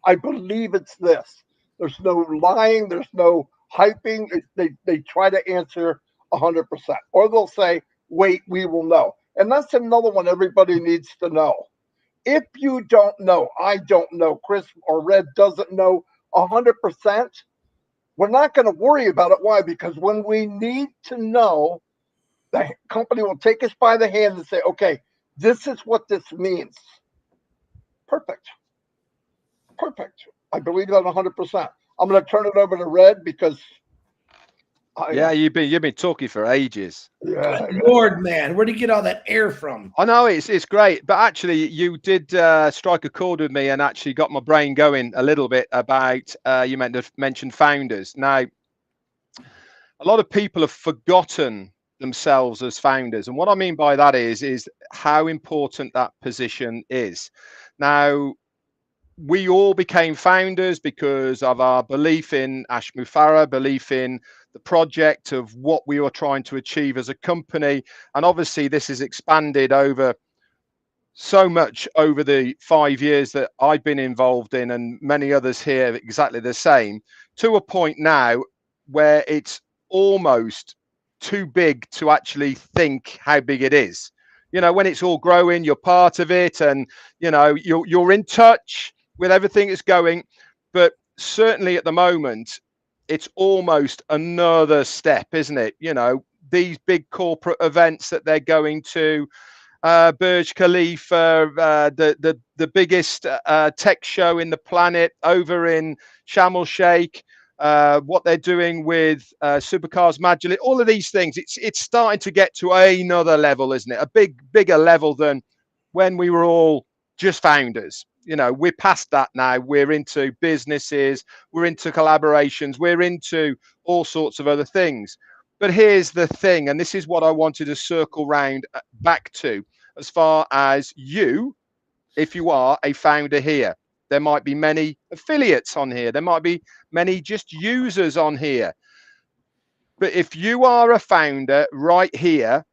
I believe it's this. There's no lying. There's no hyping. They try to answer 100%. Or they'll say, wait, we will know. And that's another one everybody needs to know. If you don't know, I don't know, Chris or Red doesn't know 100%, we're not going to worry about it. Why? Because when we need to know, the company will take us by the hand and say, okay, this is what this means. Perfect. I believe that 100%. I'm going to turn it over to Red because you've been talking for ages. Yeah. Lord, man, where did you get all that air from? I know it's great, but actually you did strike a chord with me and actually got my brain going a little bit about you mentioned founders. Now, a lot of people have forgotten themselves as founders, and what I mean by that is how important that position is. Now, we all became founders because of our belief in Ash Mufareh, belief in the project of what we were trying to achieve as a company. And obviously this has expanded over so much over the 5 years that I've been involved in, and many others here exactly the same, to a point now where it's almost too big to actually think how big it is. You know, when it's all growing, you're part of it, and you know, you're in touch with everything that's going, but certainly at the moment it's almost another step, isn't it? You know, these big corporate events that they're going to, Burj Khalifa, the biggest tech show in the planet over in Sharm el Sheikh, what they're doing with Supercars Majlis, all of these things, it's starting to get to another level, isn't it? A bigger level than when we were all just founders. You know, we're past that now. We're into businesses, we're into collaborations, we're into all sorts of other things. But here's the thing, and this is what I wanted to circle round back to, as far as you, if you are a founder here. There might be many affiliates on here. There might be many just users on here. But if you are a founder right here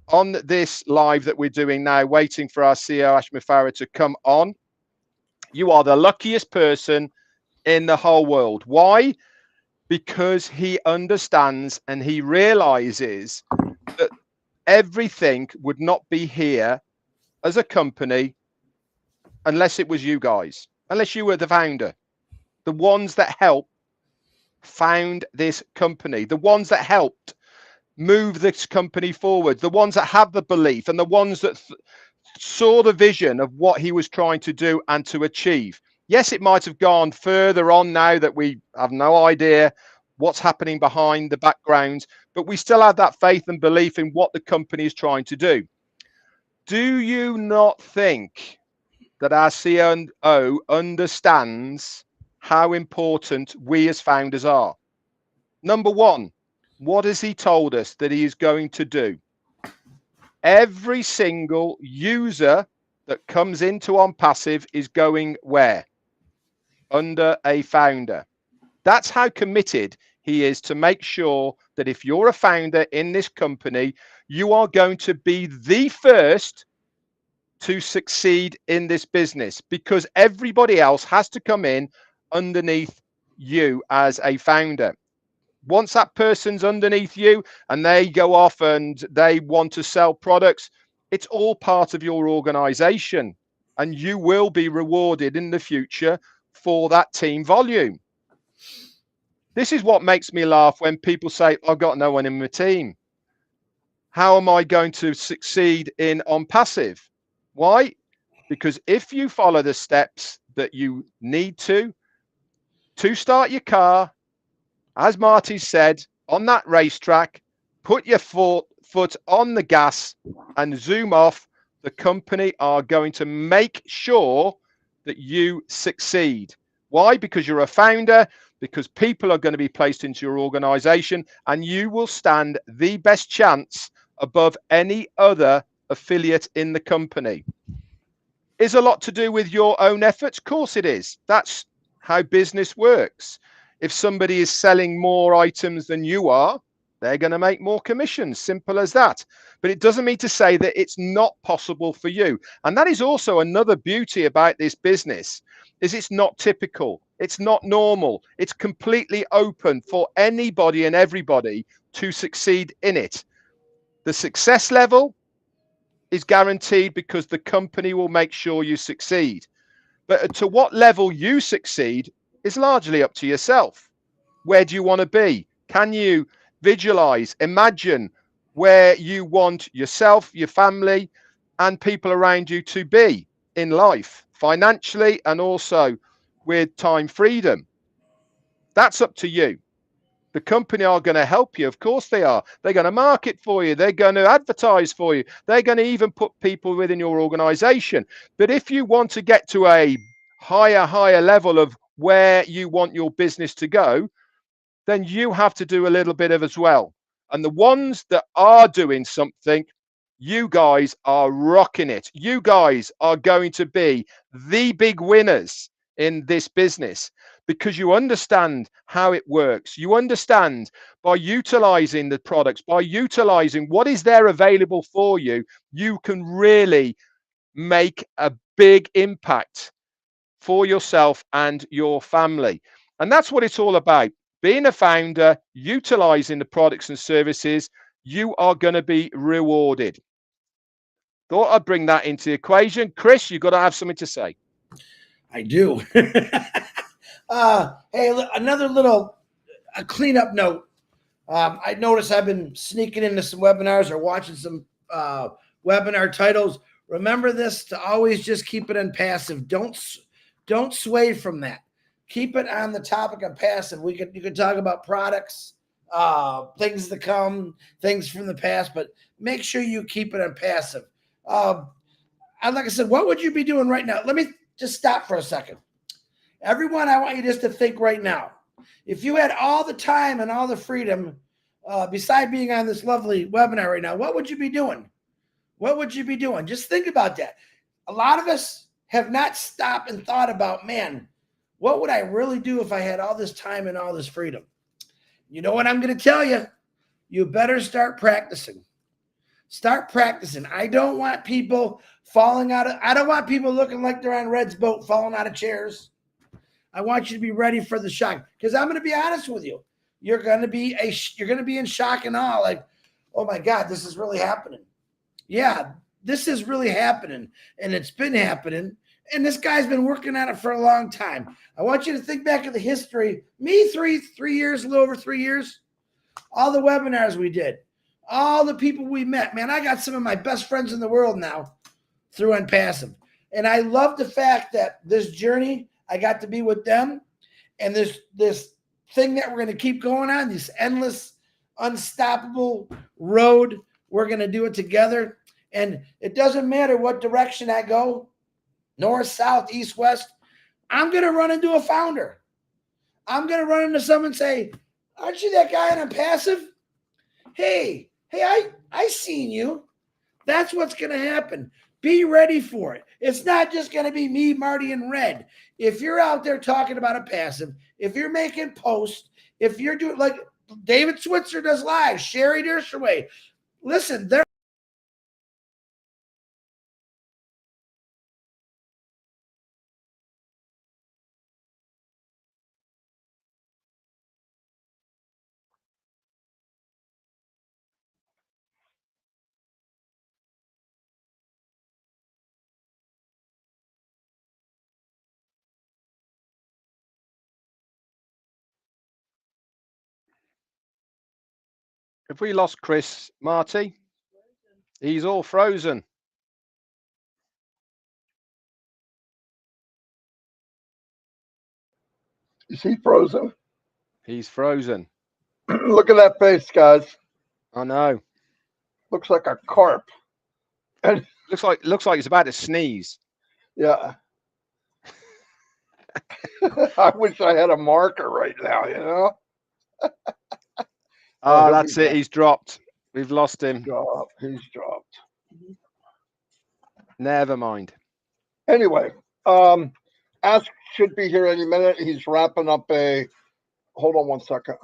on this live that we're doing now, waiting for our CEO Ash Mufareh to come on, you are the luckiest person in the whole world. Why? Because he understands and he realizes that everything would not be here as a company unless it was you guys, unless you were the founder, the ones that helped found this company, the ones that helped move this company forward, the ones that have the belief, and the ones that saw the vision of what he was trying to do and to achieve. Yes, it might have gone further on now that we have no idea what's happening behind the background, but we still have that faith and belief in what the company is trying to do. Do you not think that our CEO understands how important we as founders are? Number one, what has he told us that he is going to do? Every single user that comes into Onpassive is going where? Under a founder. That's how committed he is to make sure that if you're a founder in this company, you are going to be the first to succeed in this business, because everybody else has to come in underneath you as a founder. Once that person's underneath you and they go off and they want to sell products, it's all part of your organization, and you will be rewarded in the future for that team volume. This is what makes me laugh when people say, I've got no one in my team. How am I going to succeed in Onpassive? Why? Because if you follow the steps that you need to start your car, as Marty said, on that racetrack, put your foot on the gas and zoom off, the company are going to make sure that you succeed. Why? Because you're a founder, because people are going to be placed into your organization, and you will stand the best chance above any other affiliate in the company. Is a lot to do with your own efforts? Of course it is. That's how business works. If somebody is selling more items than you are, they're going to make more commissions. Simple as that. But it doesn't mean to say that it's not possible for you. And that is also another beauty about this business, is it's not typical. It's not normal. It's completely open for anybody and everybody to succeed in it. The success level is guaranteed because the company will make sure you succeed. But to what level you succeed is largely up to yourself. Where do you want to be? Can you visualize, imagine where you want yourself, your family, and people around you to be in life, financially and also with time freedom? That's up to you. The company are going to help you. Of course they are. They're going to market for you. They're going to advertise for you. They're going to even put people within your organization. But if you want to get to a higher level of where you want your business to go, then you have to do a little bit of as well. And the ones that are doing something, you guys are rocking it. You guys are going to be the big winners in this business, because you understand how it works. You understand by utilizing the products, by utilizing what is there available for you, you can really make a big impact for yourself and your family. And that's what it's all about. Being a founder, utilizing the products and services, you are going to be rewarded. Thought I'd bring that into the equation. Chris, you've got to have something to say. I do. Hey, another little cleanup note. I noticed I've been sneaking into some webinars or watching some webinar titles. Remember this, to always just keep it in passive. Don't sway from that. Keep it on the topic of passive. You can talk about products, things to come, things from the past, but make sure you keep it on passive. Like I said, what would you be doing right now? Let me just stop for a second. Everyone, I want you just to think right now. If you had all the time and all the freedom, beside being on this lovely webinar right now, what would you be doing? What would you be doing? Just think about that. A lot of us have not stopped and thought about, man, what would I really do if I had all this time and all this freedom? You know what I'm going to tell you? You better start practicing. Start practicing. I don't want people I don't want people looking like they're on Red's boat, falling out of chairs. I want you to be ready for the shock, because I'm going to be honest with you. You're going to be in shock and awe, like, oh my God, this is really happening. Yeah, this is really happening, and it's been happening, and this guy's been working on it for a long time. I want you to think back of the history. Me, 3 years, a little over 3 years, all the webinars we did, all the people we met. Man, I got some of my best friends in the world now through Onpassive. And I love the fact that this journey, I got to be with them, and this thing that we're going to keep going on, this endless, unstoppable road, we're going to do it together. And it doesn't matter what direction I go, north, south, east, west, I'm going to run into a founder. I'm going to run into someone and say, aren't you that guy on Onpassive? Hey, I seen you. That's what's going to happen. Be ready for it. It's not just going to be me, Marty, and Red. If you're out there talking about Onpassive, if you're making posts, If you're doing like David Switzer does live, Sherry Dershowitz, listen, they're Have we lost Chris, Marty? He's all frozen. Is he frozen? He's frozen. Look at that face, guys. I know. Looks like a carp. And Looks like he's about to sneeze. yeah. I wish I had a marker right now, you know? Oh, that's it. He's dropped. We've lost him. He's dropped. Never mind. Anyway, Ask should be here any minute. He's wrapping up a. Hold on one second.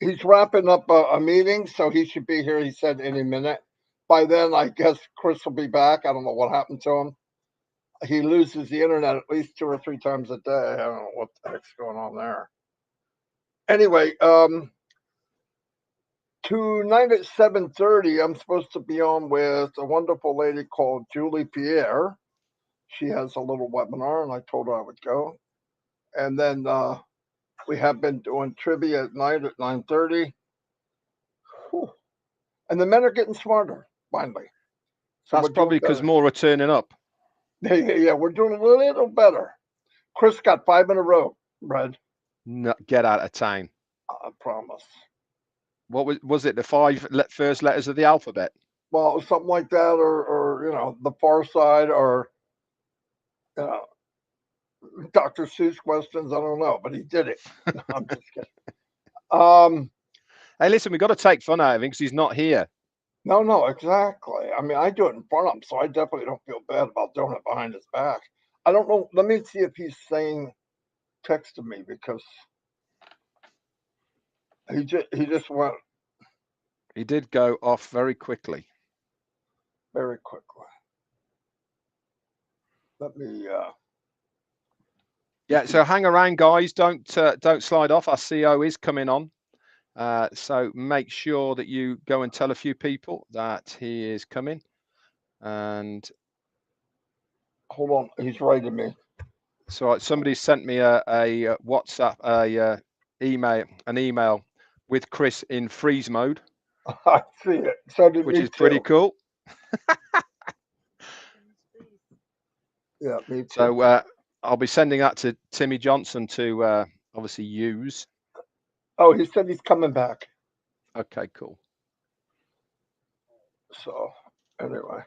He's wrapping up a meeting, so he should be here. He said any minute. By then, I guess Chris will be back. I don't know what happened to him. He loses the internet at least 2 or 3 times a day. I don't know what the heck's going on there. Anyway, tonight at 7:30, I'm supposed to be on with a wonderful lady called Julie Pierre. She has a little webinar, and I told her I would go. And then we have been doing trivia at night at 9:30. And the men are getting smarter, finally. So that's probably because more are turning up. Yeah, we're doing a little better. Chris got 5 in a row, Red. No, get out of town. I promise. What was it? The 5 first letters of the alphabet? Well, something like that, or the far side, or Dr. Seuss questions. I don't know, but he did it. No, I'm just kidding. Hey, listen, we've got to take fun out of him because he's not here. No, exactly. I mean, I do it in front of him, so I definitely don't feel bad about doing it behind his back. I don't know. Let me see if he's saying text to me, because he just went. He did go off very quickly. Very quickly. Let me. Yeah. So hang around, guys. Don't slide off. Our CEO is coming on. So make sure that you go and tell a few people that he is coming. And hold on, he's writing me. So somebody sent me a WhatsApp, an email with Chris in freeze mode. I see it. So did which me is pretty too. cool. Yeah, me too. So I'll be sending that to Timmy Johnson to obviously use. Oh, he said he's coming back. Okay, cool. So anyway,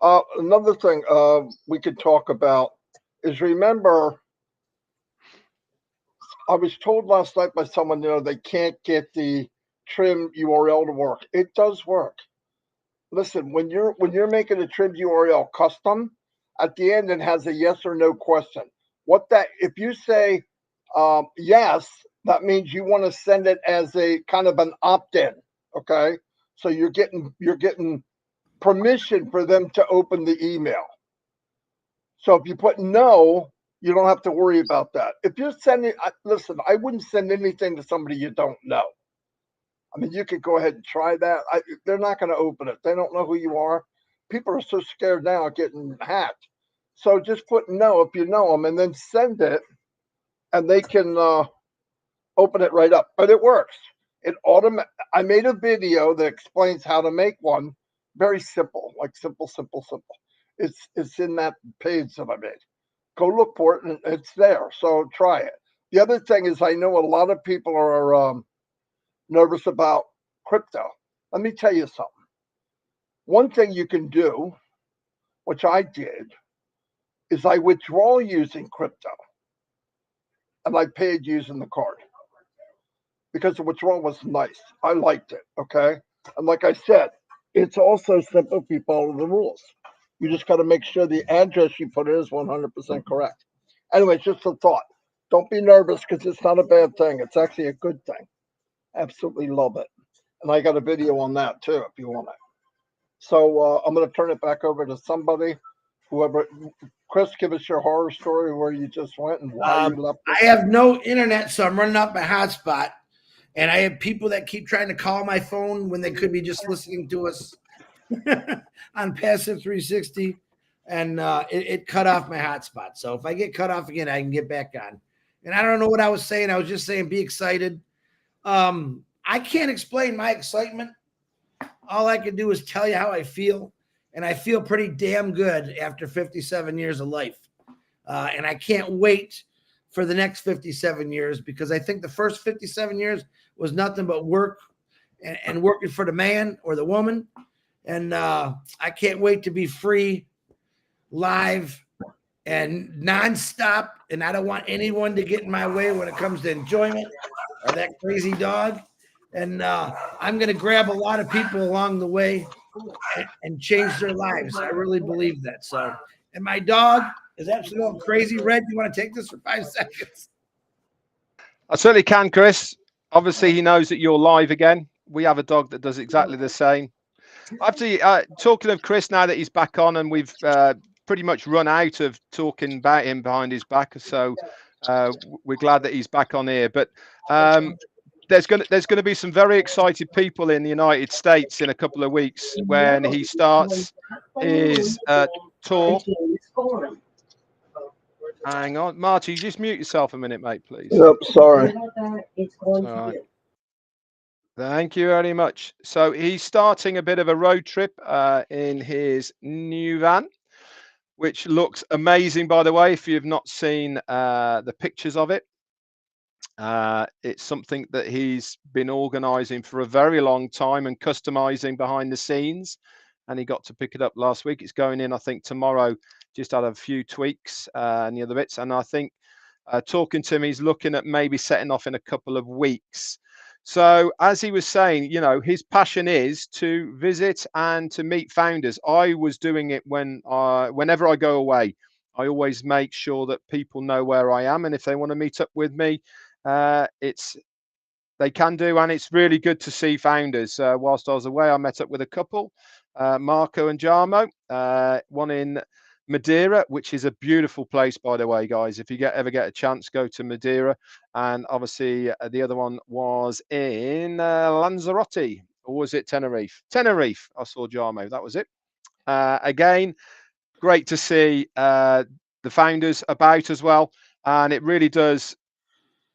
another thing we could talk about is, remember, I was told last night by someone, they can't get the trim URL to work. It does work. Listen, when you're making a trim URL custom, at the end it has a yes or no question. If you say yes, that means you want to send it as a kind of an opt-in. Okay, so you're getting permission for them to open the email. So if you put no, you don't have to worry about that. If you're sending, listen, I wouldn't send anything to somebody you don't know. I mean, you could go ahead and try that. They're not going to open it. They don't know who you are. People are so scared now of getting hacked. So just put no if you know them, and then send it, and they can open it right up. But it works. I made a video that explains how to make one. Very simple, like simple. It's in that page that I made. Go look for it, and it's there. So try it. The other thing is, I know a lot of people are nervous about crypto. Let me tell you something. One thing you can do, which I did, is I withdraw using crypto, and I paid using the card because the withdrawal was nice. I liked it. Okay, and like I said, it's also simple if you follow the rules. You just got to make sure the address you put in is 100% correct. Anyway, it's just a thought. Don't be nervous because it's not a bad thing. It's actually a good thing. Absolutely love it. And I got a video on that too if you want it. So I'm going to turn it back over to somebody, whoever. Chris, give us your horror story where you just went and why you left. I have no internet, so I'm running out my hotspot. And I have people that keep trying to call my phone when they could be just listening to us on Passive 360. And it cut off my hotspot. So if I get cut off again, I can get back on. And I don't know what I was saying. I was just saying be excited. I can't explain my excitement. All I can do is tell you how I feel. And I feel pretty damn good after 57 years of life. And I can't wait for the next 57 years because I think the first 57 years was nothing but work and working for the man or the woman. And I can't wait to be free, live, and nonstop. And I don't want anyone to get in my way when it comes to enjoyment or that crazy dog. And I'm going to grab a lot of people along the way and change their lives. I really believe that. So, and my dog is absolutely crazy. Red, you want to take this for 5 seconds? I certainly can, Chris. Obviously, he knows that you're live again. We have a dog that does exactly the same. After talking of Chris, now that he's back on, and we've pretty much run out of talking about him behind his back, so we're glad that he's back on here. But there's going to be some very excited people in the United States in a couple of weeks when he starts his tour. Hang on, Marty, you just mute yourself a minute, mate, please. Yep, sorry. All right. Thank you very much. So he's starting a bit of a road trip in his new van, which looks amazing, by the way, if you've not seen the pictures of it. It's something that he's been organizing for a very long time and customizing behind the scenes. And he got to pick it up last week. It's going in, I think, tomorrow, just had a few tweaks and the other bits. And I think talking to him, he's looking at maybe setting off in a couple of weeks. So as he was saying, you know, his passion is to visit and to meet founders. I was doing it whenever I go away. I always make sure that people know where I am. And if they want to meet up with me, they can do, and it's really good to see founders. Whilst I was away, I met up with a couple, Marco and Jarmo, one in Madeira, which is a beautiful place, by the way, guys. If you ever get a chance, go to Madeira. And obviously the other one was in Lanzarote, or was it Tenerife? Tenerife. I saw Jarmo. That was it. Again, great to see the founders about as well, and it really does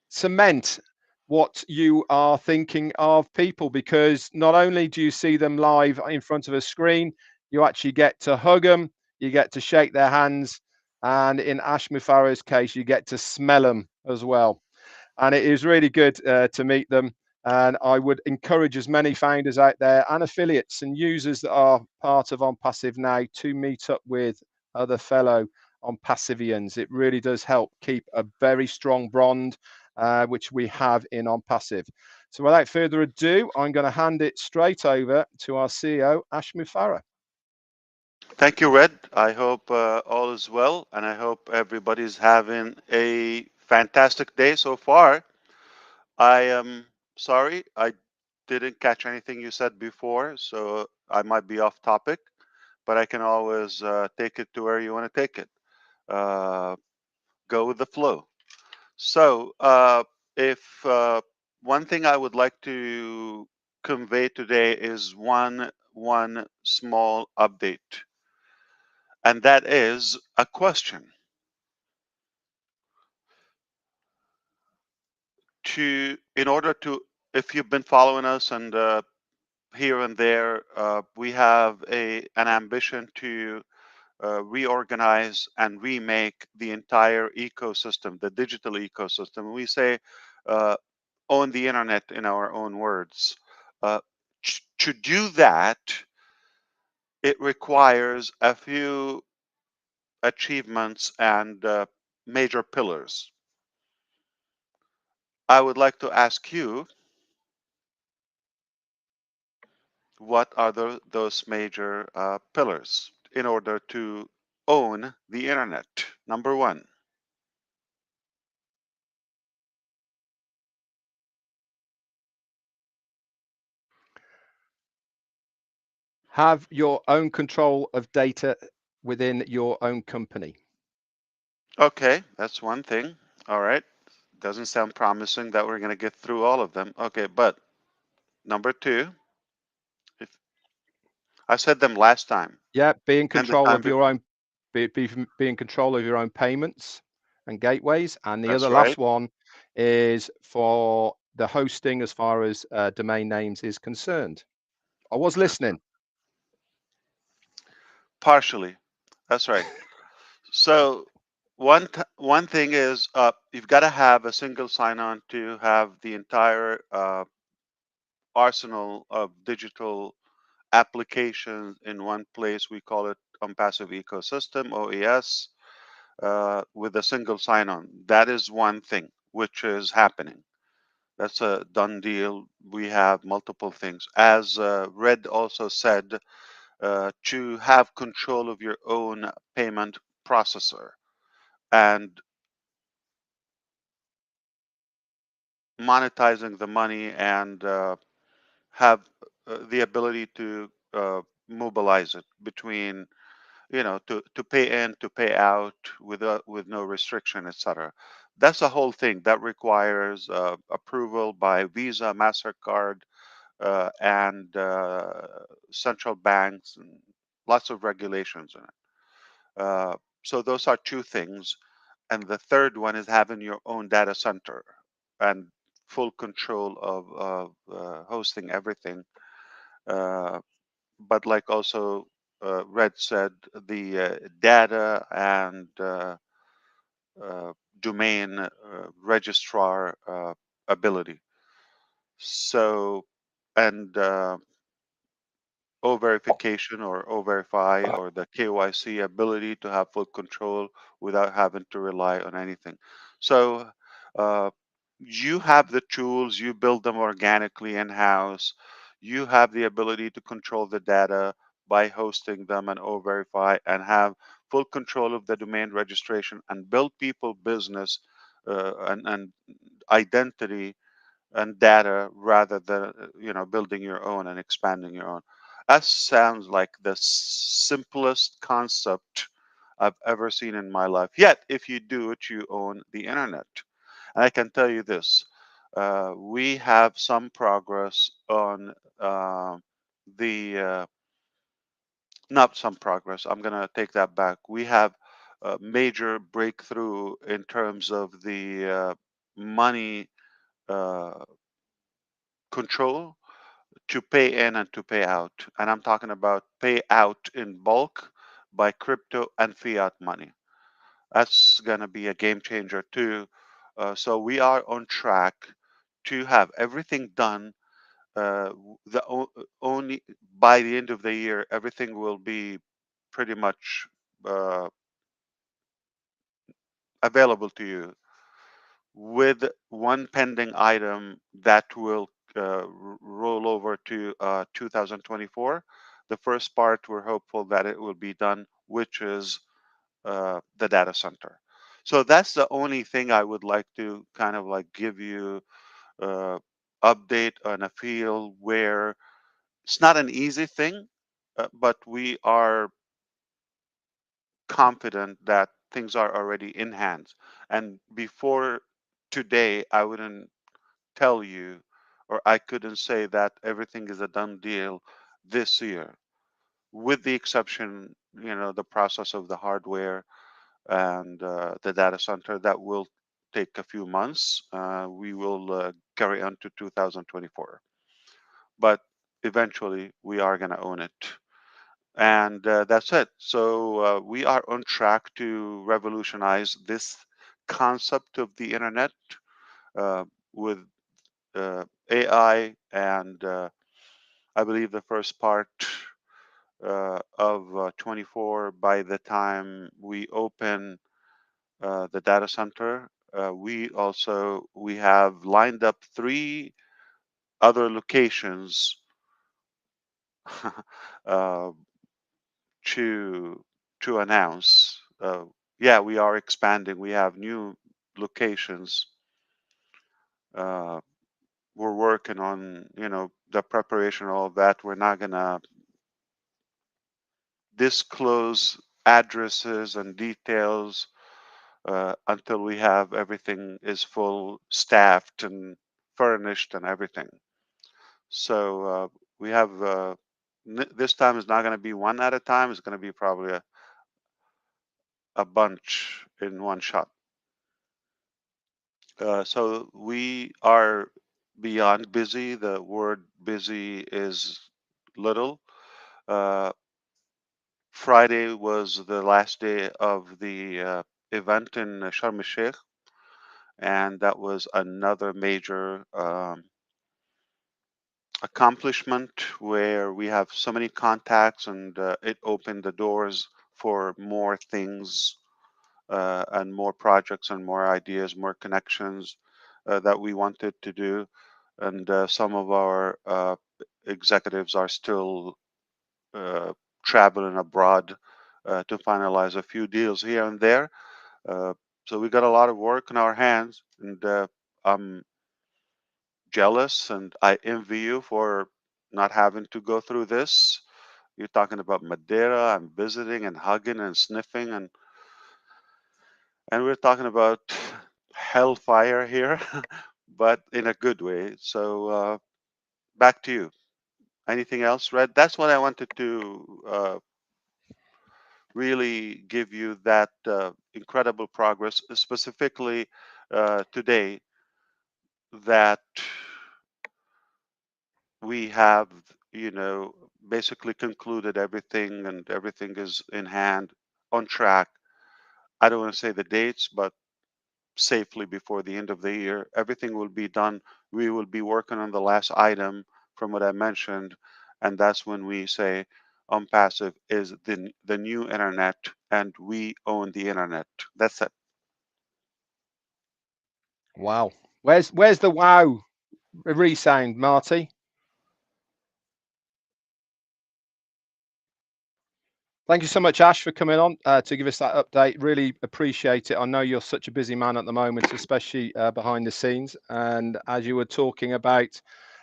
cement what you are thinking of people, because not only do you see them live in front of a screen, you actually get to hug them, you get to shake their hands, and in Ash Mufareh's case, you get to smell them as well. And it is really good to meet them. And I would encourage as many founders out there and affiliates and users that are part of Onpassive now to meet up with other fellow Onpassivians. It really does help keep a very strong bond, which we have in Onpassive. So without further ado, I'm going to hand it straight over to our CEO, Ash Mufareh. Thank you, Red. I hope all is well, and I hope everybody's having a fantastic day so far. I am sorry I didn't catch anything you said before, so I might be off topic, but I can always take it to where you want to take it. Go with the flow. So, if one thing I would like to convey today is one small update, and that is a question. In order to, if you've been following us and here and there, we have an ambition to reorganize and remake the entire ecosystem, the digital ecosystem. We say own the internet in our own words. To do that, it requires a few achievements and major pillars. I would like to ask you, what are those major pillars? in order to own the internet. Number one. Have your own control of data within your own company. Okay, that's one thing. All right. Doesn't sound promising that we're going to get through all of them. Okay, but number two, if I said them last time Yeah, be in and the control time of your before. own, be in control of your own payments and gateways. And the That's other right. last one is for the hosting as far as domain names is concerned. I was listening. Partially. That's right. So one thing is you've got to have a single sign-on to have the entire arsenal of digital applications in one place. We call it Onpassive Ecosystem, OES, with a single sign-on. That is one thing which is happening. That's a done deal. We have multiple things. As Red also said, to have control of your own payment processor and monetizing the money and have the ability to mobilize it between, to pay in, to pay out with no restriction, etc. That's a whole thing that requires approval by Visa, Mastercard, and central banks, and lots of regulations in it. So those are two things. And the third one is having your own data center and full control of hosting everything. Uh, but like also Red said, the data and uh, domain registrar ability. So, and O verification or O verify or the KYC ability to have full control without having to rely on anything. So uh, you have the tools, you build them organically in house. You have the ability to control the data by hosting them and O verify and have full control of the domain registration and build people business and identity and data rather than building your own and expanding your own. That sounds like the simplest concept I've ever seen in my life. Yet if you do it, you own the internet. And I can tell you this, we have some progress on the not some progress, I'm going to take that back. We have a major breakthrough in terms of the money uh, control to pay in and to pay out. And I'm talking about pay out in bulk by crypto and fiat money. That's going to be a game changer too. So we are on track to have everything done. Only by the end of the year, everything will be pretty much uh, available to you, with one pending item that will roll over to 2024. The first part, we're hopeful that it will be done, which is the data center. So that's the only thing I would like to kind of like give you uh, update on a feel where it's not an easy thing, but we are confident that things are already in hands. And before today, I wouldn't tell you, or I couldn't say that everything is a done deal this year, with the exception, the process of the hardware and the data center that will take a few months. We will carry on to 2024, but eventually we are going to own it. And that's it. So we are on track to revolutionize this concept of the internet with AI, and I believe the first part of 24, by the time we open the data center, we have lined up 3 other locations uh, to announce. Yeah, we are expanding. We have new locations. We're working on, the preparation, all of that. We're not gonna disclose addresses and details until we have everything is full staffed and furnished and everything. So we have this time is not going to be one at a time. It's going to be probably a bunch in one shot. So we are beyond busy. The word busy is little. Friday was the last day of the event in Sharm el-Sheikh, and that was another major accomplishment where we have so many contacts, and it opened the doors for more things and more projects and more ideas, more connections that we wanted to do. And some of our executives are still traveling abroad to finalize a few deals here and there. So we got a lot of work in our hands, and I'm jealous and I envy you for not having to go through this. You're talking about Madeira and visiting and hugging and sniffing, and we're talking about hellfire here, but in a good way. So back to you. Anything else, Red? That's what I wanted to really give you, that incredible progress, specifically today, that we have, basically concluded everything, and everything is in hand, on track. I don't want to say the dates, but safely before the end of the year, everything will be done. We will be working on the last item from what I mentioned, and that's when we say Onpassive is the new internet, and we own the internet. That's it. Wow. Where's the wow resound, Marty? Thank you so much, Ash, for coming on to give us that update. Really appreciate it. I know you're such a busy man at the moment, especially behind the scenes. And as you were talking about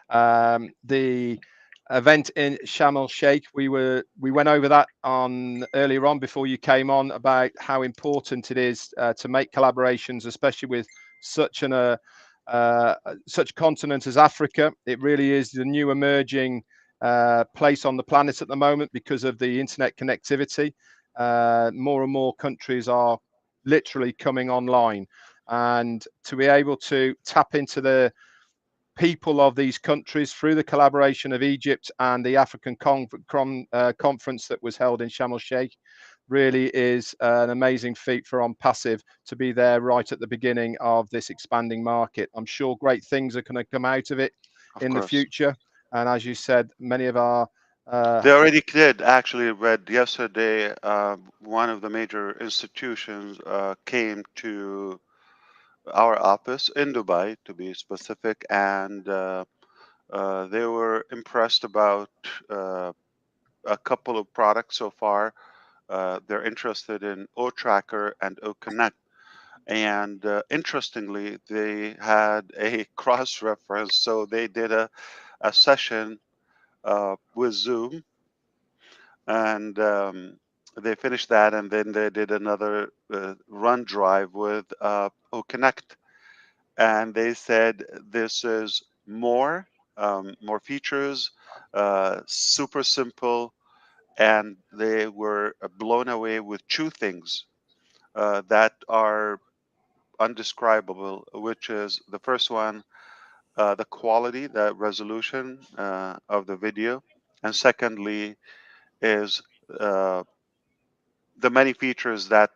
the event in Sharm el-Sheikh, we went over that on earlier on before you came on, about how important it is to make collaborations, especially with such such continent as Africa. It really is the new emerging place on the planet at the moment because of the internet connectivity. More and more countries are literally coming online, and to be able to tap into the people of these countries through the collaboration of Egypt and the African conference that was held in Sharm el-Sheikh really is an amazing feat for Onpassive to be there right at the beginning of this expanding market. I'm sure great things are going to come out of it in the future. And as you said, many of our they already did. Actually, read yesterday, one of the major institutions came to our office in Dubai, to be specific, and they were impressed about a couple of products so far. They're interested in O-Tracker and O-Connect. And interestingly, they had a cross reference. So they did a session with Zoom, and they finished that, and then they did another run drive with O-Connect. And they said this is more features, super simple, and they were blown away with two things that are undescribable, which is the first one, the quality, the resolution of the video, and secondly is uh, the many features that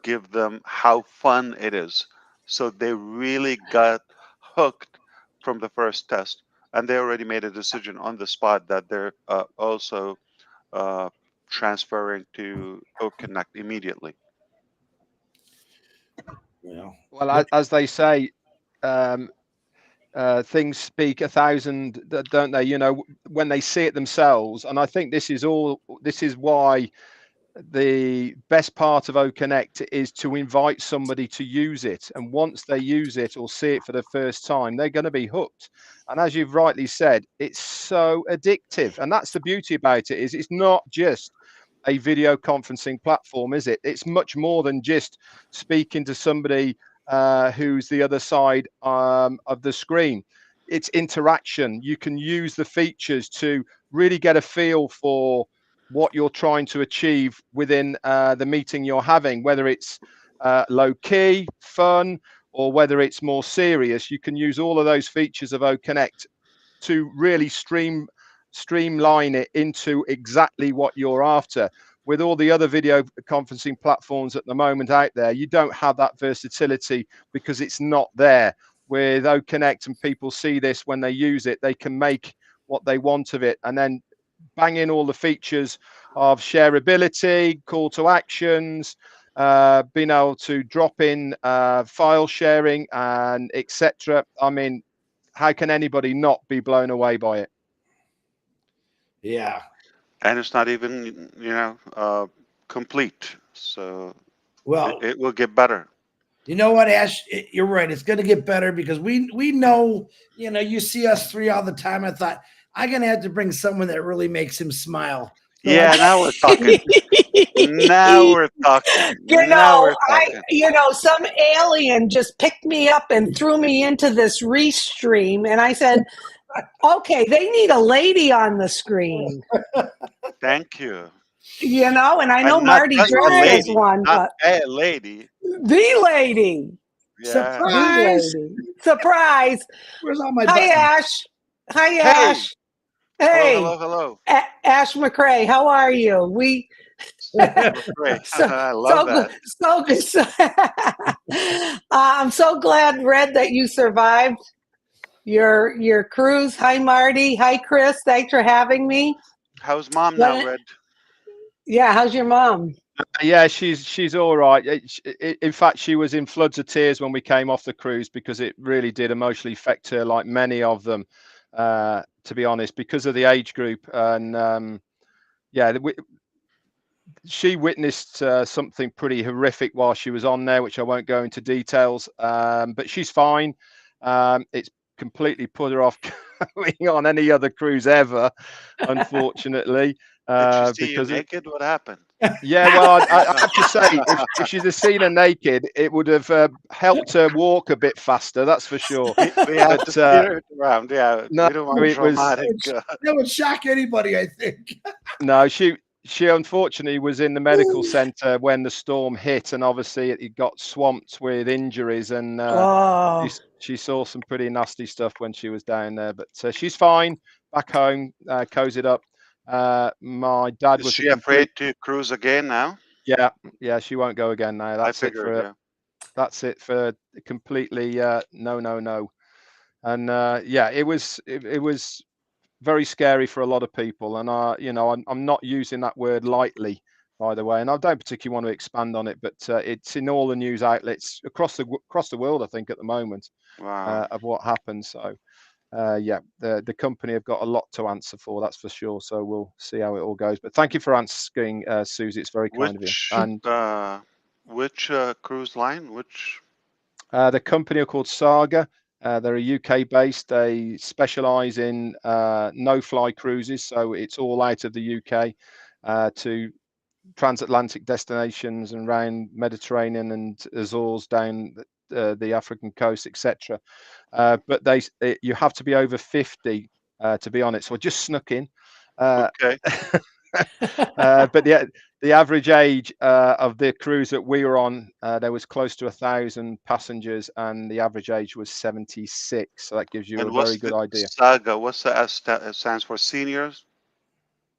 give them how fun it is. So they really got hooked from the first test, and they already made a decision on the spot that they're also uh, transferring to OConnect immediately. well, as they say, um, things speak 1,000, don't they? When they see it themselves. And I think this is why the best part of OConnect is to invite somebody to use it, and once they use it or see it for the first time, they're going to be hooked. And as you've rightly said, it's so addictive, and that's the beauty about it, is it's not just a video conferencing platform, is it? It's much more than just speaking to somebody who's the other side of the screen. It's interaction. You can use the features to really get a feel for what you're trying to achieve within the meeting you're having, whether it's low key, fun, or whether it's more serious. You can use all of those features of OConnect to really streamline it into exactly what you're after. With all the other video conferencing platforms at the moment out there, you don't have that versatility because it's not there. With OConnect, and people see this when they use it, they can make what they want of it, and then bang in all the features of shareability, call to actions, being able to drop in file sharing, and etc. I mean, how can anybody not be blown away by it? Yeah. And it's not even, complete. So Well, it will get better. you know what, Ash? You're right. It's going to get better because we know, you see us three all the time. I thought, I'm going to have to bring someone that really makes him smile. So Yeah, now we're talking. Now we're talking. Some alien just picked me up and threw me into this restream, and I said, okay, they need a lady on the screen. Thank you. And I know And Marty not Dress the is lady, one, not but a lady. the lady. Yeah. Surprise! The lady. Surprise. Where's all my Hi, buttons? Ash. Hi, Hey. Ash. Hey. Hello. Ash McCrae, how are you? Great. I love that. So good. I'm so glad, Red, that you survived your cruise. Hi, Marty. Hi, Chris. Thanks for having me. How's mom now, Red? Yeah, how's your mom? Yeah, she's all right. In fact, she was in floods of tears when we came off the cruise because it really did emotionally affect her, like many of them, to be honest, because of the age group. And she witnessed something pretty horrific while she was on there, which I won't go into details. But she's fine. It's completely put her off going on any other cruise ever, unfortunately. Did she see you naked? What happened? Yeah, well, I have to say, if she'd have seen her naked, it would have helped her walk a bit faster. That's for sure. We have to steer it around. Yeah, no, we don't want traumatic. That would shock anybody, I think. No, she unfortunately was in the medical center when the storm hit, and obviously it got swamped with injuries, and she saw some pretty nasty stuff when she was down there. But she's fine, back home, cozied up. My dad was. Is she afraid to cruise again now? Yeah, she won't go again now. That's it for. That's it for completely. No. And it was very scary for a lot of people, and I'm not using that word lightly, by the way, and I don't particularly want to expand on it, but it's in all the news outlets across the world, I think, at the moment. Wow. Of what happened. So the company have got a lot to answer for, that's for sure. So we'll see how it all goes. But thank you for asking, Susie. It's very kind of you. And which cruise line? Which? The company are called Saga. They're a UK based. They specialize in no-fly cruises, so it's all out of the UK to transatlantic destinations and around Mediterranean and Azores down the African coast, etc. But you have to be over 50 to be on it. So I just snuck in. Okay. But the average age of the cruise that we were on, there was close to 1,000 passengers, and the average age was 76. So that gives you a very good idea. Saga, what's the S stands for? Seniors?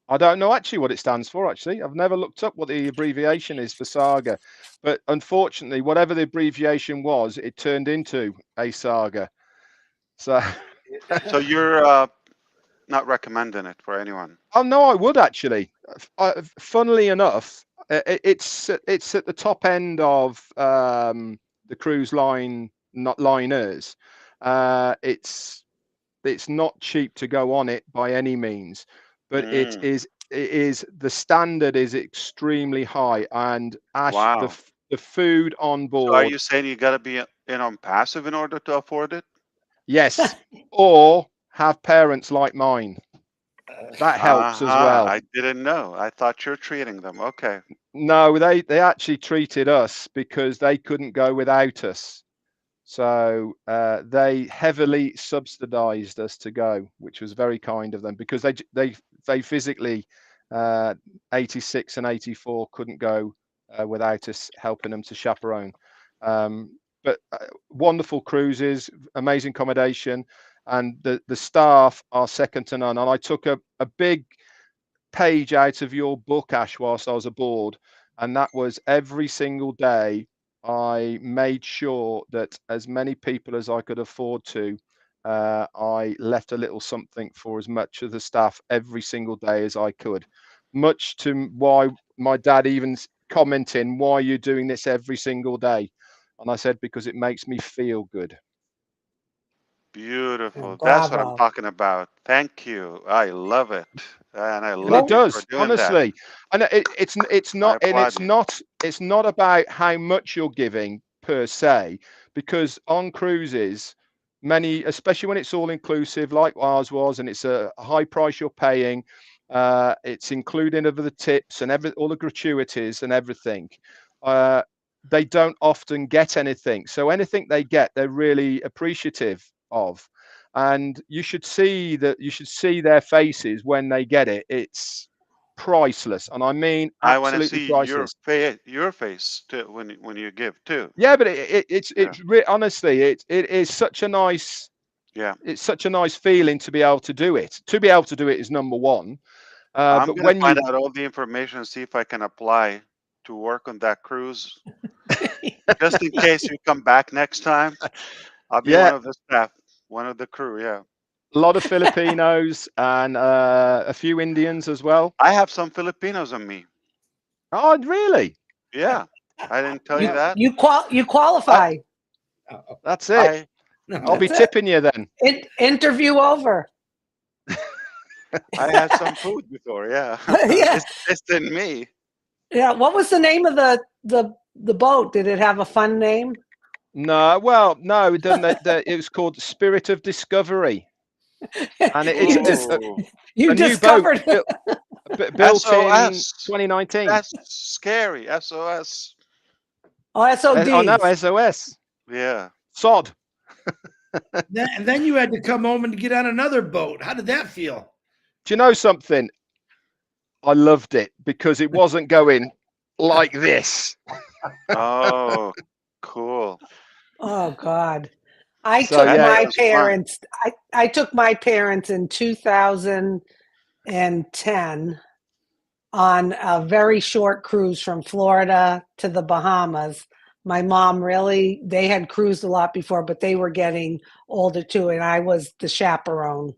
I don't know actually what it stands for. Actually, I've never looked up what the abbreviation is for Saga, but unfortunately, whatever the abbreviation was, it turned into a saga. So you're not recommending it for anyone? Oh no, I would actually. Funnily enough, it's at the top end of the cruise line, not liners. It's not cheap to go on it by any means, but it is the standard is extremely high, and Ash, Wow. the food on So are board, you saying you got to be in on passive in order to afford it? yes, or have parents like mine. That helps as well. I didn't know. I thought you're treating them. Okay. No, they actually treated us because they couldn't go without us. So they heavily subsidized us to go, which was very kind of them, because they physically 86 and 84 couldn't go without us helping them to chaperone. But wonderful cruises, amazing accommodation, and the staff are second to none. And I took a big page out of your book, Ash, whilst I was aboard, and that was every single day I made sure that as many people as I could afford to, I left a little something for as much of the staff every single day as I could. Much to why my dad even commenting, "Why are you doing this every single day?" And I said, because it makes me feel good. Beautiful. That's what I'm Bravo. talking about. Thank you. I love it. And I And love it you for does, doing that. honestly. And it's I not, and applaud you. it's not about how much you're giving per se, because on cruises, many, especially when it's all inclusive like ours was, and it's a high price you're paying, it's including of the tips and all the gratuities and everything. They don't often get anything, so anything they get, they're really appreciative of. And you should see their faces when they get it. It's priceless, and I mean I want to absolutely see priceless. your face too when you give too. Yeah, but Yeah. honestly, it is such a nice, Yeah. it's such a nice feeling to be able to do it. To be able to do it is number one. I'm But gonna when find you, out all the information and see if I can apply to work on that cruise. Just in case you come back next time, I'll be yeah, one of the staff, one of the crew. Yeah. a lot of Filipinos and a few Indians as well. I have some Filipinos on me. Oh, really? Yeah. I didn't tell you You that. you qualify. That's it. I I'll be That's it. tipping you then. Interview over. I had some food before. Yeah. Yeah. It's in me. Yeah. What was the name of the boat? Did it have a fun name? No, well, no, it doesn't. It was called Spirit of Discovery, and it's Ooh. You a new boat discovered. built in SOS. 2019. That's scary. SOS. Oh, I know, SODs. SOS. Yeah. Sod. And then you had to come home and get on another boat. How did that feel? Do you know something? I loved it because it wasn't going like this. Oh, cool. Oh God. I So took That yeah, my sounds fun. parents. I took my parents in 2010 on a very short cruise from Florida to the Bahamas. My mom really, they had cruised a lot before, but they were getting older too, and I was the chaperone,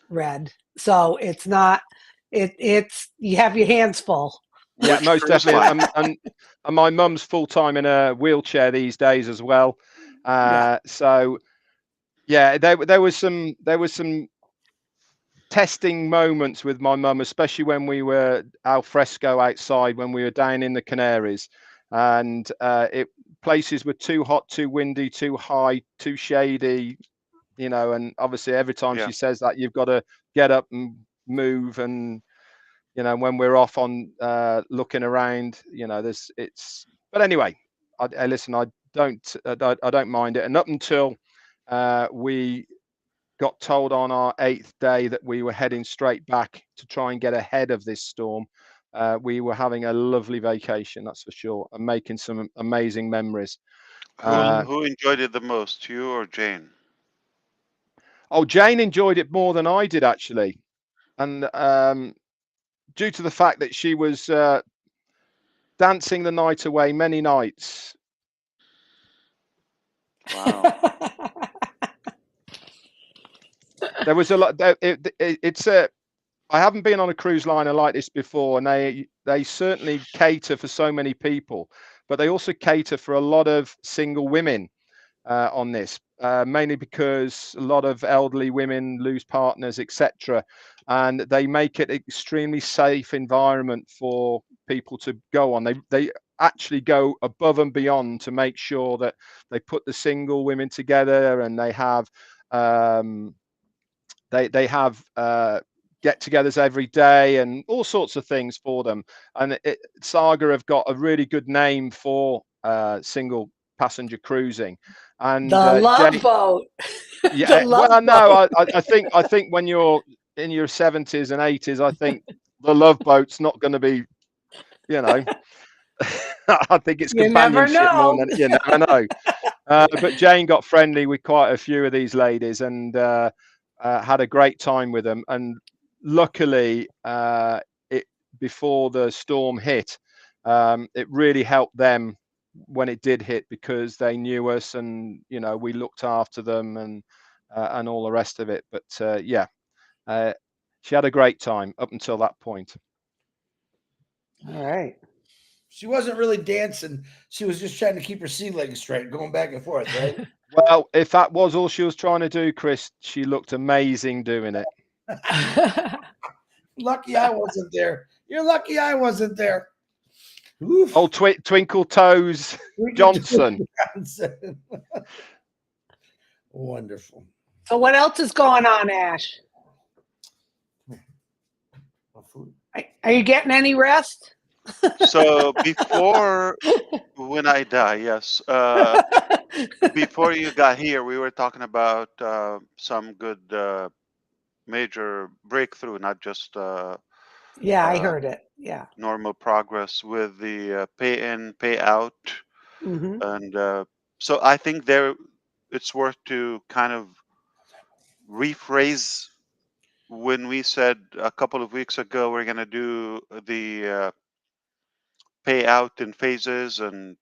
Red. So it's not, it's you have your hands full. yeah, Which most cruise definitely. line? And my mum's full time in a wheelchair these days as well. Yeah. So yeah, there was some testing moments with my mum, especially when we were al fresco outside, when we were down in the Canaries, and places were too hot, too windy, too high, too shady, and obviously every time Yeah. she says that, you've got to get up and move. And when we're off on looking around, but anyway, I listen, I don't mind it. And up until we got told on our 8th day that we were heading straight back to try and get ahead of this storm, we were having a lovely vacation, that's for sure, and making some amazing memories. Who enjoyed it the most, you or Jane? Oh, Jane enjoyed it more than I did, actually. And due to the fact that she was dancing the night away many nights. Wow. There was a lot. I haven't been on a cruise liner like this before, and they certainly cater for so many people, but they also cater for a lot of single women. on this, mainly because a lot of elderly women lose partners, etc., and they make it extremely safe environment for people to go on. They actually go above and beyond to make sure that they put the single women together, and they have get-togethers every day and all sorts of things for them. And Saga have got a really good name for single passenger cruising. And The Love Jane, Boat. yeah, The Love well, no, Boat. I think when you're in your 70s and 80s, I think the Love Boat's not going to be, you know, I think it's You never companionship more know. than, you never know. But Jane got friendly with quite a few of these ladies, and had a great time with them. And luckily, before the storm hit, it really helped them when it did hit, because they knew us, and we looked after them, and all the rest of it. But yeah, she had a great time up until that point. All right. She wasn't really dancing. She was just trying to keep her sea legs straight, going back and forth, right? Well, if that was all she was trying to do, Chris, she looked amazing doing it. Lucky I wasn't there. You're lucky I wasn't there. Oof. Oh, Twinkle Toes Johnson. Wonderful. So what else is going on, Ash? Are you getting any rest? So before, when I die, yes. Before you got here, we were talking about some good major breakthrough, not just Yeah, I heard it. Yeah. normal progress with the pay in, pay out. Mm-hmm. And so I think it's worth to kind of rephrase when we said a couple of weeks ago we're going to do the pay out in phases, and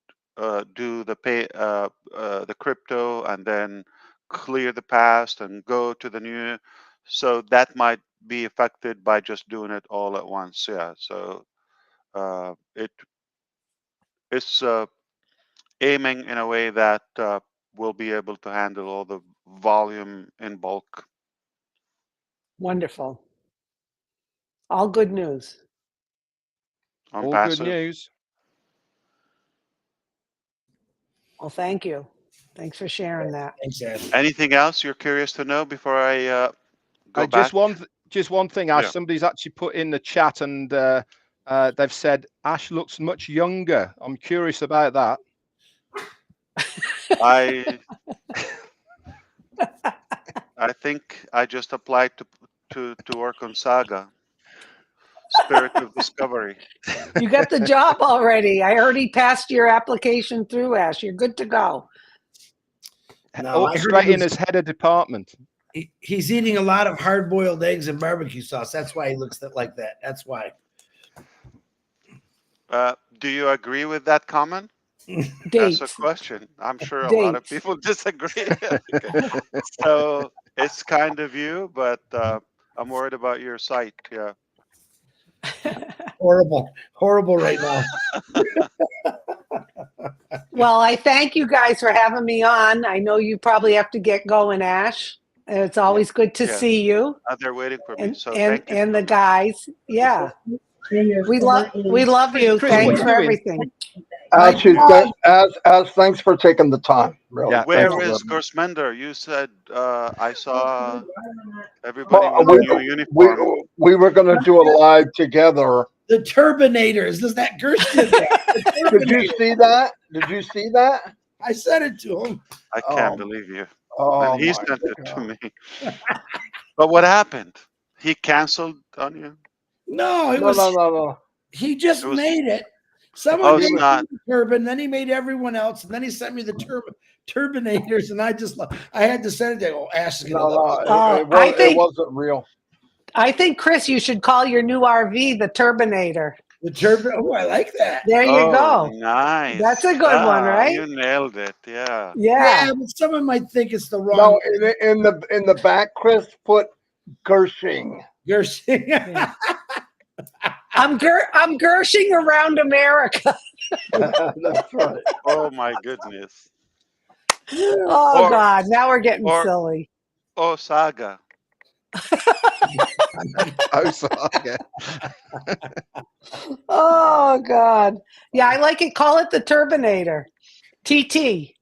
do the crypto, and then clear the past and go to the new. So that might be affected by just doing it all at once. Yeah. So it's aiming in a way that we'll be able to handle all the volume in bulk. Wonderful. All good news. On All good passive. news. Well, thank you. Thanks for sharing that. Thanks, Ash. Anything else you're curious to know before I go back? Just one thing, Ash. Yeah. Somebody's actually put in the chat, and they've said Ash looks much younger. I'm curious about that. I think I just applied to work on Saga. Spirit of Discovery. You got the job already. I already passed your application through, Ash. You're good to go. No, I heard straight he in was- as head of department. He's eating a lot of hard-boiled eggs and barbecue sauce. That's why he looks like that. That's why. Do you agree with that comment? Dates. That's a question. I'm sure a lot of people disagree. Okay. So it's kind of you, but I'm worried about your sight. Yeah. Horrible right now. Well, I thank you guys for having me on. I know you probably have to get going, Ash. It's always good to Yeah. see you. They're waiting for me. And So and, thank you. and the guys. Yeah. We love you. Chris, Thanks what for are you doing? everything. Thanks for taking the time. Really. Yeah, Where thank you. is Gersmender? You said I saw everybody Well, with a new uniform. we were going to do a live together. The Turbinators. Is that Gersh did that? Did you see that? Did you see that? I sent it to him. I can't believe you. Oh, And he my sent it to God. me. But what happened? He canceled on you? No, No. he just It was- made it. Oh, Someone it's made not. the turban, then he made everyone else, and then he sent me the Turbinators, and I had to send it. Oh, Ash is gonna love it. It wasn't real. I think, Chris, you should call your new RV the Turbinator. The turban. Oh, I like that. There you go. Nice. That's a good one, right? You nailed it. Yeah. Yeah. Yeah, but someone might think it's the wrong. No, in the back, Chris put Gershing. Gersh. I'm Gershing around America. That's right. Oh my goodness. Oh Or- God, now we're getting or- silly. Oh, Saga. Oh, Saga. Oh God. Yeah, I like it. Call it the Turbinator. TT.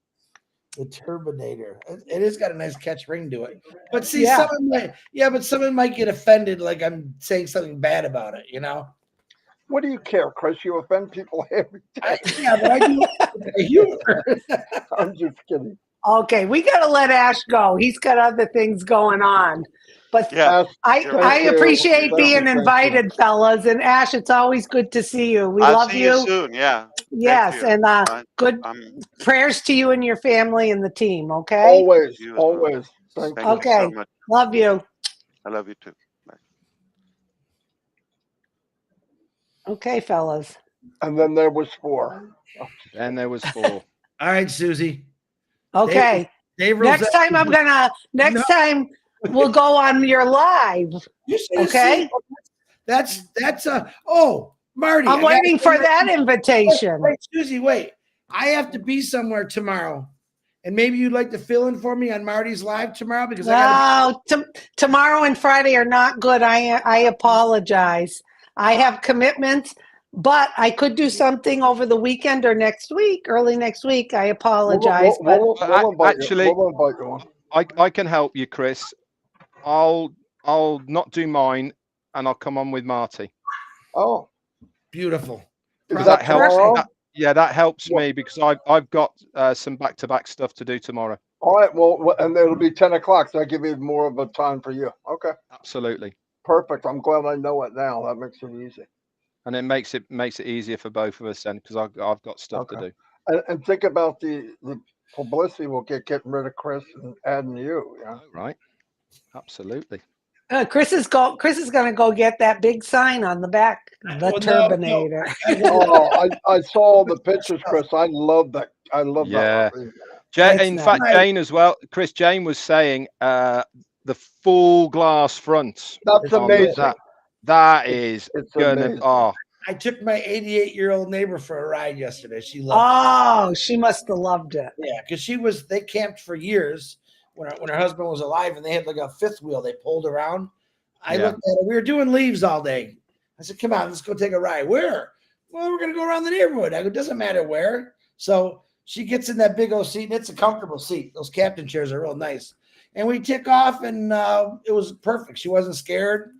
The Turbinator. It has got a nice catch ring to it. But see, Yeah. someone might get offended like I'm saying something bad about it, you know? What do you care, Chris? You offend people every day. Yeah, but I do with my humor. I'm just kidding. Okay, we got to let Ash go. He's got other things going on. But Yeah. Ash, I thank you. appreciate Thank being you, thank you. invited, fellas. And Ash, it's always good to see you. We I'll love see you soon. Yeah. Yes, you. and I- good I'm prayers to you and your family and the team. Okay. Always, You as well. always. Thank Thank you. you so Okay. much. Love you. I love you too. Okay, fellas. And then there was 4. Then there was 4. All right, Susie. Okay. Dave Next time next time we'll go on your live. You should have Okay. seen- that's oh, Marty. I'm waiting for that invitation. Wait, Susie, wait. I have to be somewhere tomorrow. And maybe you'd like to fill in for me on Marty's live tomorrow because I got Tomorrow and Friday are not good. I apologize. I have commitments, but I could do something over the weekend or next week, early next week. I apologize. We'll invite Actually- you. We'll invite you on. I can help you, Chris. I'll not do mine, and I'll come on with Marty. Oh, beautiful. is That that helps. tomorrow? Yeah, that helps Well- me because I've got some back-to-back stuff to do tomorrow. All right. Well, and it'll be 10 o'clock, so I give you more of a time for you. Okay. Absolutely, Perfect. I'm glad I know it now. That makes it easy. and it makes it easier for both of us then because I've got stuff to Okay. do. And think about the publicity we'll get getting rid of Chris and adding you. Yeah. Oh, right. Absolutely. Chris is going to go get that big sign on the back, the Well, no, Turbinator. Oh, I saw the pictures, Chris. I love that. I love Yeah. that. It's In nice. fact, Jane as well. Chris, Jane was saying the full glass front. That's on amazing. that is It's gonna. amazing. Oh, I took my 88-year-old neighbor for a ride yesterday. She loved Oh, she must have loved it. it. Yeah, because they camped for years when her husband was alive, and they had like a fifth wheel they pulled around. I Yeah. looked at it. We were doing leaves all day. I said, "Come on, let's go take a ride." Where? Well, we're gonna go around the neighborhood. I go, doesn't matter where. So she gets in that big old seat, and it's a comfortable seat. Those captain chairs are real nice. And we took off, and it was perfect. She wasn't scared.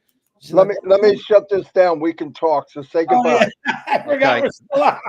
She's Let like, me shut this down. We can talk. So say "Oh, goodbye. yeah. I forgot Okay. we're still on.